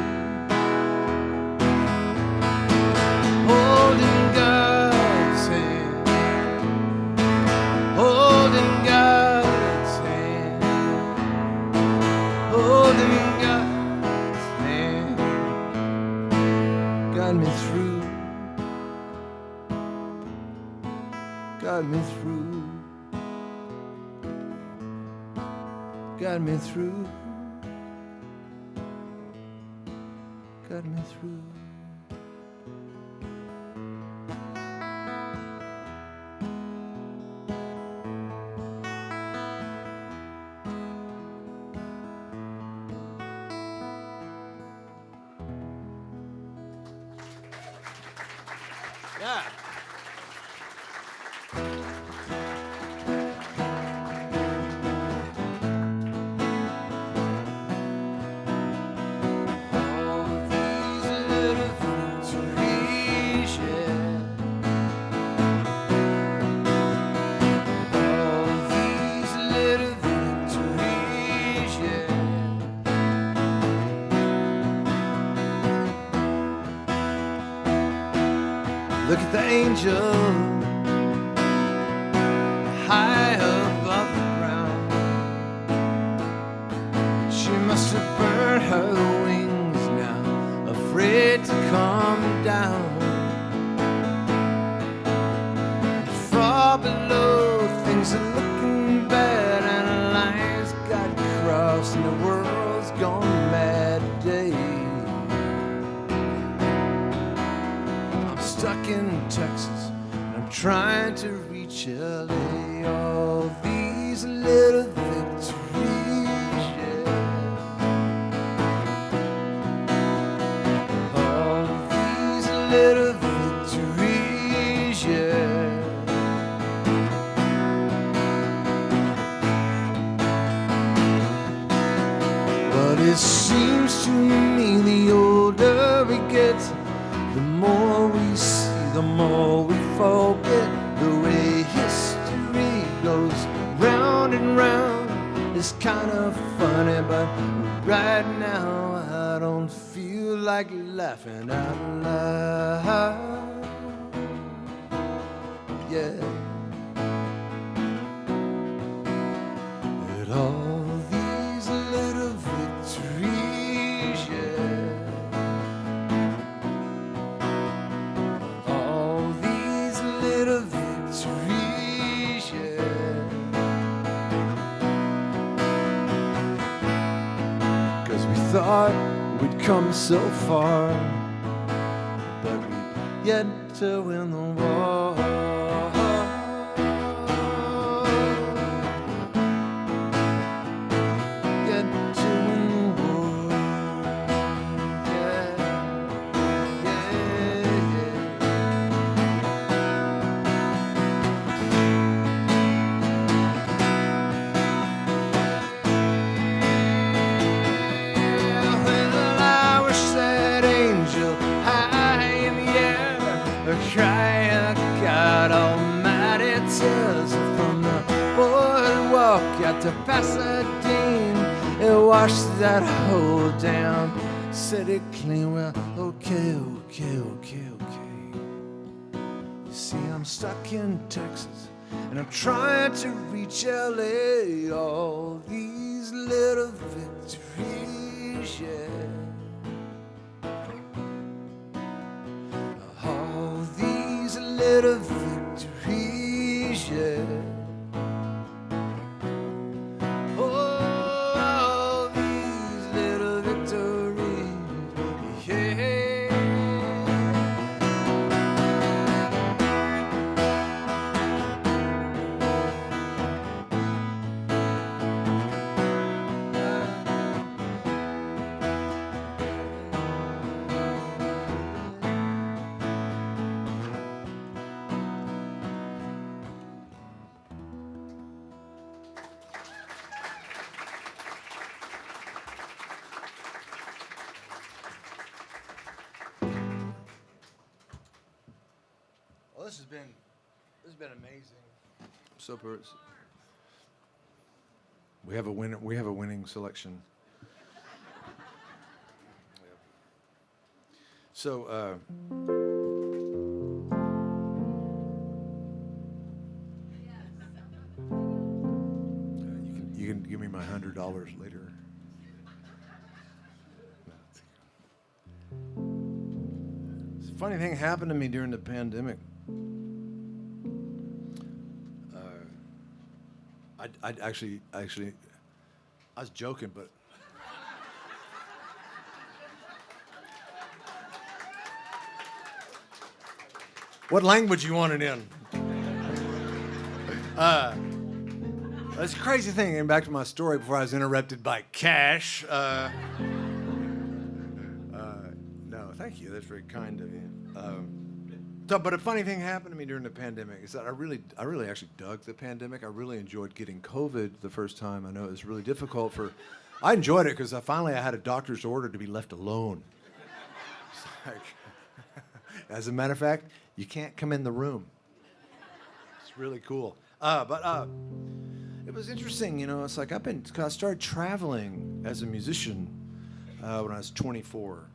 Holding God's hand, holding God's hand, holding God's hand, got me through, got me through, got me through, got me through. Yeah. Look at the angel high above the ground. She must have burned her wings now, afraid to come down. Far below, things are looking bad, and a line's got crossed, and the world's gone mad today. I'm stuck in Texas, and I'm trying to reach LA. All these little victories, yeah. All these little victories, yeah. But it seems to me the older we get, the more we see, the more we forget. The way history goes round and round is kind of funny, but right now I don't feel like laughing out loud. Yeah. At all these little victories, yeah. All these little victories, yeah. 'Cause we thought we'd come so far, but we yet to win the war. Yet to win the war. Yeah, yeah, yeah. Well, I wish that angel high in the air, crying, God Almighty, tears from the boardwalk out to Pasadena. It washed that whole down, said it clean. Well, okay. You see, I'm stuck in Texas, and I'm trying to reach LA. All these little victories, yeah. All these little victories, yeah. Oh, all these little victories, yeah. Well, this has been amazing. Super. We have a winner. We have a winning selection. So, you can give me my $100 later. A funny thing happened to me during the pandemic. I actually, I was joking, but what language you want it in? That's a crazy thing. Getting back to my story before I was interrupted by Cash. No, thank you. That's very kind of you. But a funny thing happened to me during the pandemic is that I really actually dug the pandemic. I really enjoyed getting COVID the first time. I know it was really difficult I enjoyed it because I had a doctor's order to be left alone. It's like, as a matter of fact, you can't come in the room. It's really cool. But it was interesting, you know. It's like I started traveling as a musician when I was 24.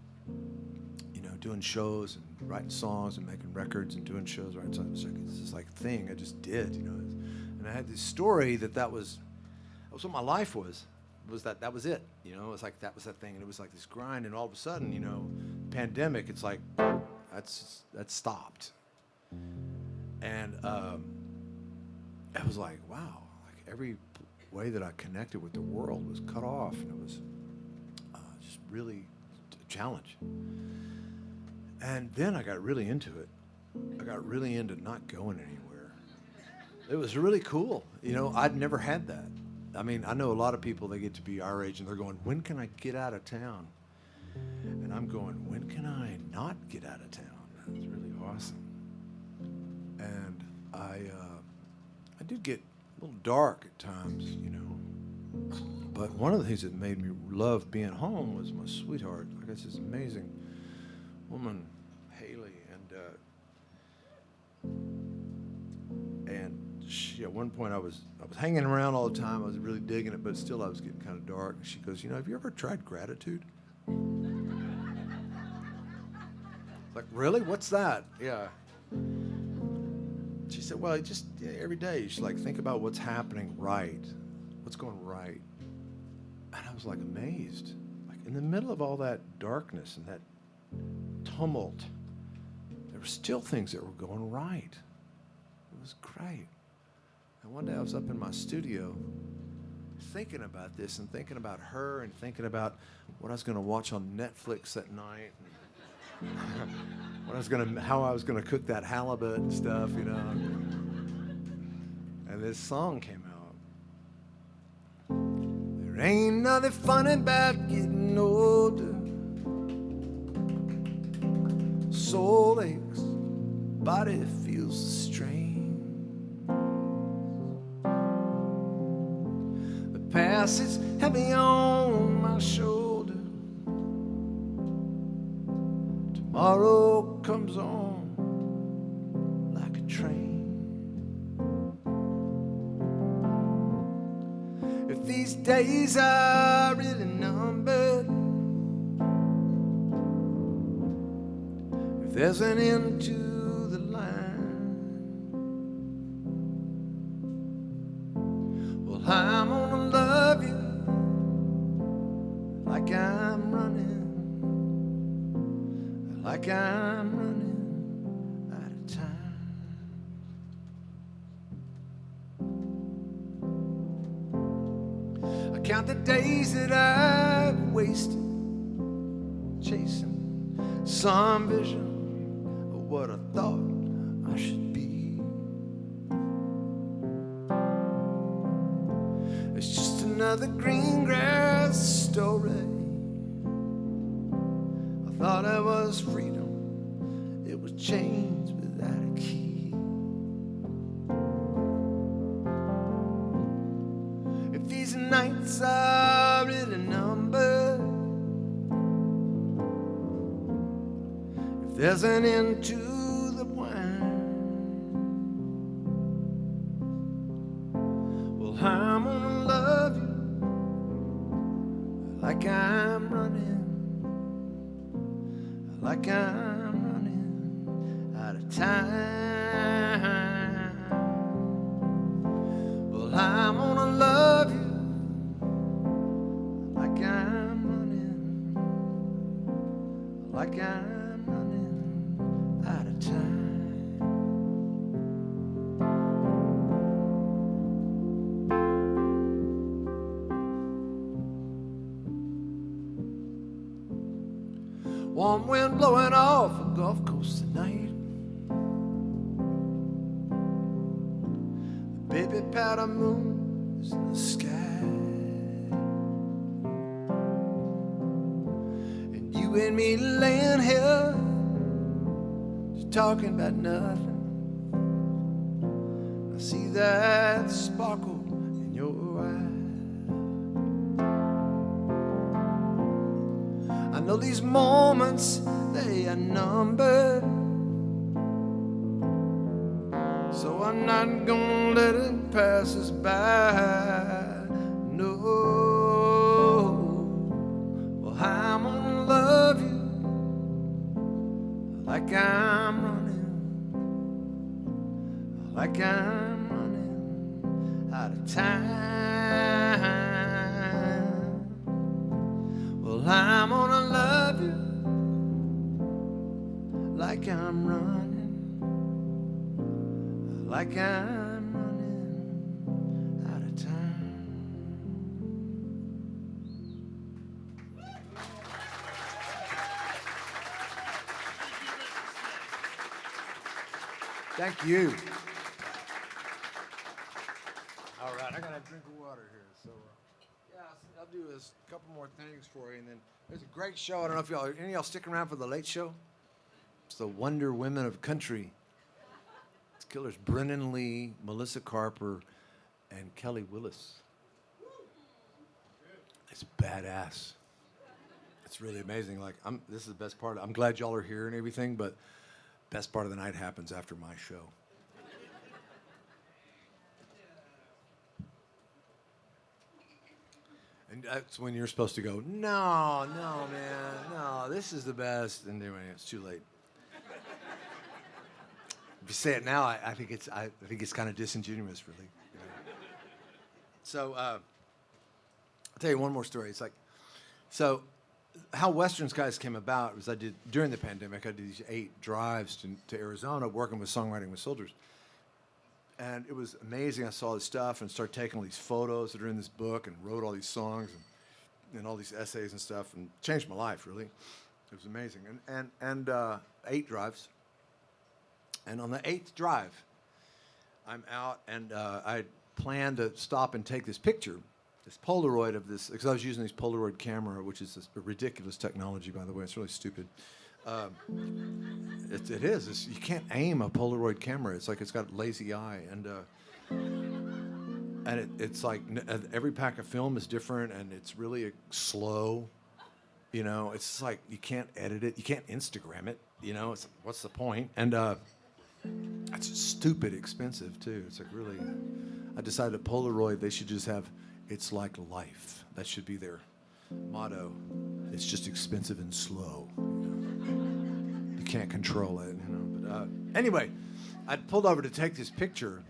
You know, doing shows and writing songs and making records and doing shows, right? So it was like this like thing I just did, you know. And I had this story that was what my life was that was it, you know. It was like that was that thing, and it was like this grind, and all of a sudden, you know, pandemic, it's like that's stopped, and I was like, wow, like every way that I connected with the world was cut off, and it was just really a challenge. And then I got really into it. I got really into not going anywhere. It was really cool. You know, I'd never had that. I mean, I know a lot of people, they get to be our age and they're going, when can I get out of town? And I'm going, when can I not get out of town? That was really awesome. And I did get a little dark at times, you know. But one of the things that made me love being home was my sweetheart. Like, it's this amazing woman, Haley, and she, at one point I was hanging around all the time. I was really digging it, but still I was getting kind of dark. And she goes, you know, have you ever tried gratitude? Like, really? What's that? Yeah. She said, well, just every day you should like think about what's happening right, what's going right. And I was like amazed. Like in the middle of all that darkness and that tumult, there were still things that were going right. It was great. And one day I was up in my studio thinking about this and thinking about her and thinking about what I was going to watch on Netflix that night. How I was gonna cook that halibut and stuff, you know. And this song came out. There ain't nothing funny about getting older. Soul aches, body feels the strain. The past is heavy on my shoulder. Tomorrow comes on like a train. If these days are really numbered, if there's an end to the line, well, I'm gonna love you like I'm running. Like I'm running out of time. I count the days that I've wasted chasing some vision of what I thought I should be. It's just another green grass story. Thought I was freedom, it was chains without a key. If these nights are really numbered, if there's an end to the wine, well, I'm gonna love you like I'm running. Like I'm running out of time. Well, I'm gonna love you like I'm running, like I'm running out of time. Warm wind blowing off a Gulf Coast tonight. The baby powder moon is in the sky. And you and me laying here, just talking about nothing. I see that sparkle in your eyes. I know these moments, they are numbered, so I'm not gonna let it pass us by. No, well, I'm gonna love you like I'm running, like I'm running out of time. Well, I'm gonna love you like I'm running, like I'm running out of time. Thank you. All right, I got a drink of water here. So, yeah, I'll do a couple more things for you, and then there's a great show. I don't know if any of y'all sticking around for the Late Show. It's the Wonder Women of Country. It's killers Brennan Lee, Melissa Carper, and Kelly Willis. It's badass. It's really amazing. Like, this is the best part. I'm glad y'all are here and everything, but best part of the night happens after my show. And that's when you're supposed to go, no, man, no, this is the best. And anyway, it's too late. If you say it now, I think it's kind of disingenuous, really. You know? So I'll tell you one more story. It's like, so how Western Skies came about was during the pandemic, I did these 8 drives to Arizona working with Songwriting with Soldiers. And it was amazing. I saw this stuff and started taking all these photos that are in this book and wrote all these songs and all these essays and stuff and changed my life, really. It was amazing. And 8 drives. And on the 8th drive, I'm out and I planned to stop and take this picture, this Polaroid of this, because I was using this Polaroid camera, which is this ridiculous technology, by the way. It's really stupid. It is. You can't aim a Polaroid camera. It's like it's got lazy eye, and it's like every pack of film is different, and it's really slow. You know, it's like you can't edit it, you can't Instagram it. You know, what's the point? And it's stupid expensive too. It's like really. I decided Polaroid they should just have. It's like life. That should be their motto. It's just expensive and slow. You can't control it, you know. But anyway, I pulled over to take this picture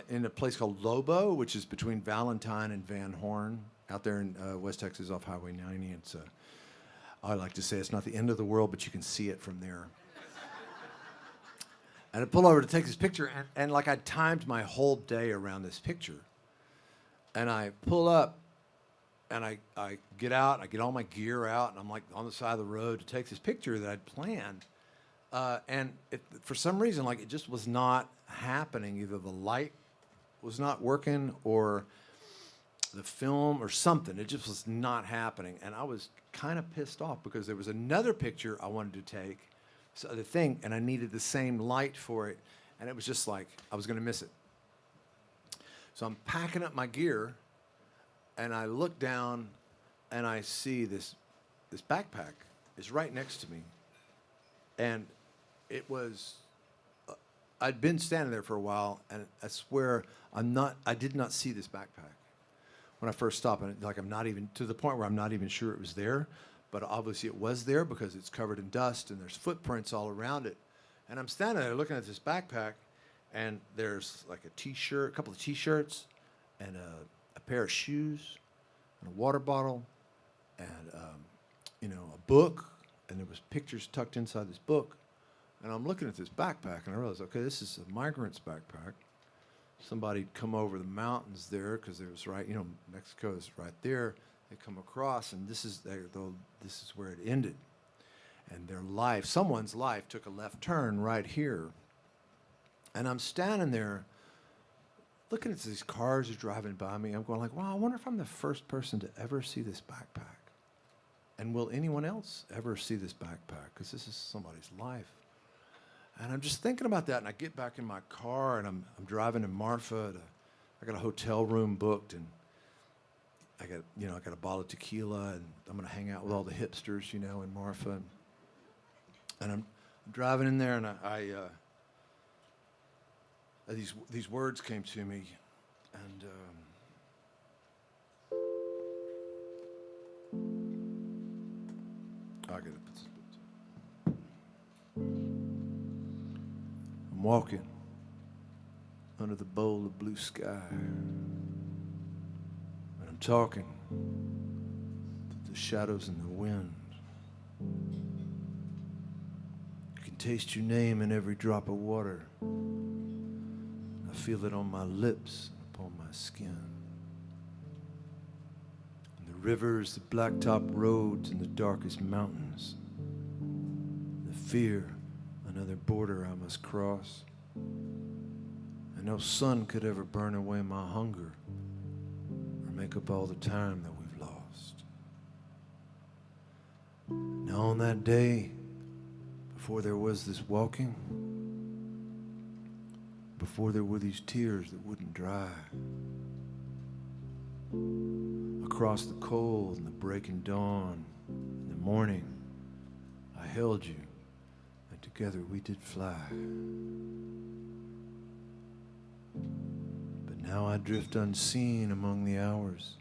in a place called Lobo, which is between Valentine and Van Horn, out there in West Texas off Highway 90. It's I like to say it's not the end of the world, but you can see it from there. And I pulled over to take this picture, and like I timed my whole day around this picture. And I pull up, and I get out, I get all my gear out, and I'm like on the side of the road to take this picture that I'd planned. And for some reason, like it just was not happening. Either the light was not working or the film or something. It just was not happening. And I was kind of pissed off because there was another picture I wanted to take, this other thing, and I needed the same light for it. And it was just like I was going to miss it. So I'm packing up my gear, and I look down, and I see this backpack is right next to me. And it was, I'd been standing there for a while, and I swear I did not see this backpack when I first stopped. And like I'm not even, to the point where I'm not even sure it was there, but obviously it was there because it's covered in dust, and there's footprints all around it. And I'm standing there looking at this backpack, and there's like a T-shirt, a couple of T-shirts, and a pair of shoes, and a water bottle, and a book, and there was pictures tucked inside this book. And I'm looking at this backpack, and I realized, okay, this is a migrant's backpack. Somebody'd come over the mountains there because it was right, Mexico is right there. They come across, and this is where it ended. And their life, someone's life, took a left turn right here. And I'm standing there looking at these cars driving by me. I'm going like, wow, I wonder if I'm the first person to ever see this backpack. And will anyone else ever see this backpack? Because this is somebody's life. And I'm just thinking about that, and I get back in my car, and I'm driving to Marfa. I got a hotel room booked, and I got a bottle of tequila, and I'm going to hang out with all the hipsters, in Marfa. And I'm driving in there, and these words came to me, and I got to put some. I'm walking under the bowl of blue sky, and I'm talking to the shadows and the wind. I can taste your name in every drop of water. I feel it on my lips and upon my skin. And the rivers, the blacktop roads, and the darkest mountains. The fear, another border I must cross. And no sun could ever burn away my hunger or make up all the time that we've lost. Now on that day, before there was this walking, before there were these tears that wouldn't dry, across the cold and the breaking dawn, in the morning, I held you, and together we did fly. But now I drift unseen among the hours,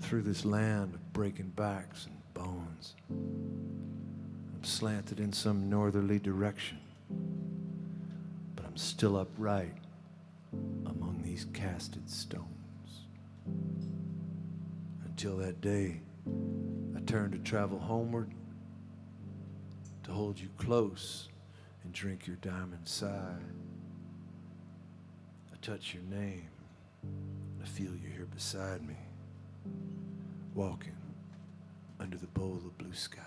through this land of breaking backs and bones. I'm slanted in some northerly direction, but I'm still upright among these casted stones. Until that day, I turn to travel homeward, to hold you close and drink your diamond sigh. I touch your name, I feel you here beside me, walking under the bowl of blue sky.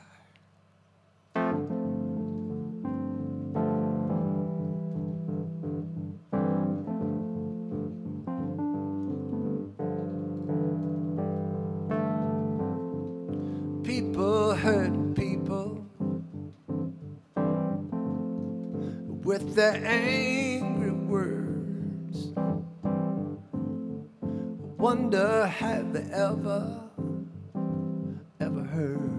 People hurting people with their angry words. Wonder, have they ever heard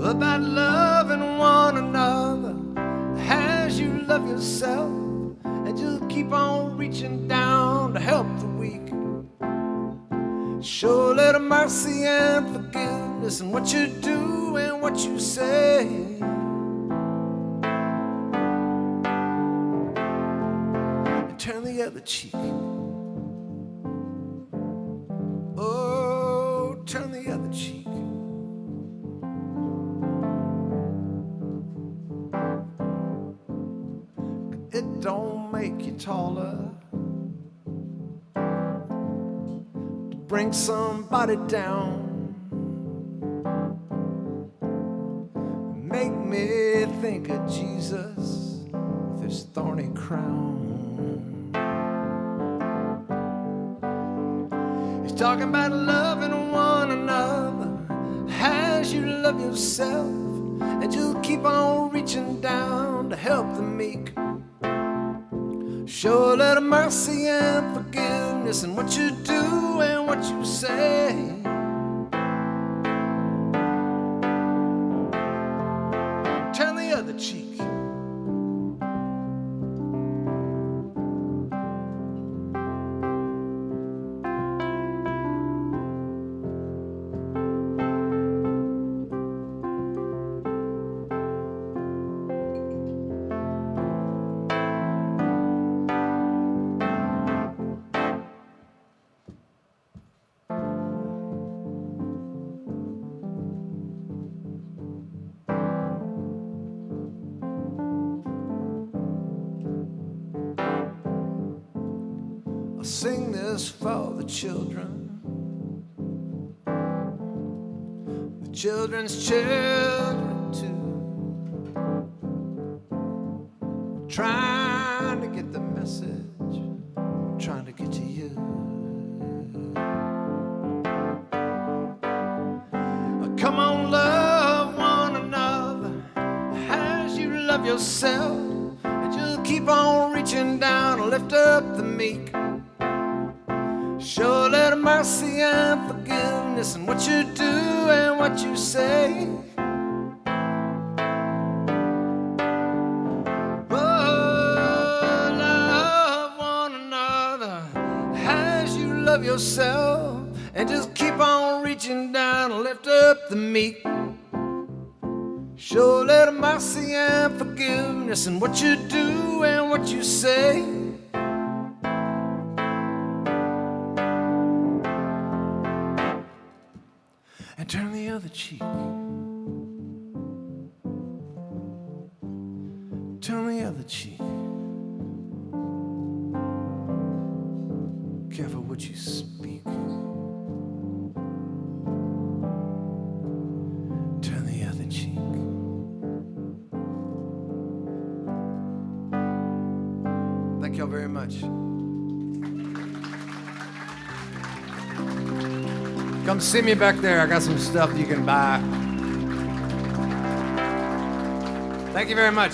about loving one another as you love yourself, and just keep on reaching down to help the weak? Show a little mercy and forgiveness in what you do and what you say. And turn the other cheek. Oh, turn the other cheek. It don't make you taller bring somebody down. Make me think of Jesus with his thorny crown. He's talking about loving one another as you love yourself, and you'll keep on reaching down to help the meek. Show a little mercy and forgiveness in what you do and what you say. Turn the other cheek. Sing this for the children, the children's children too, trying to get the message, trying to get to you. Come on, love one another as you love yourself, and you'll keep on reaching down and lift up the meek. Show a little mercy and forgiveness in what you do and what you say. Oh, love one another as you love yourself, and just keep on reaching down and lift up the meek. Show a little mercy and forgiveness in what you do and what you say. And turn the other cheek. Turn the other cheek. Careful what you speak. Turn the other cheek. Thank y'all very much. Come see me back there. I got some stuff you can buy. Thank you very much.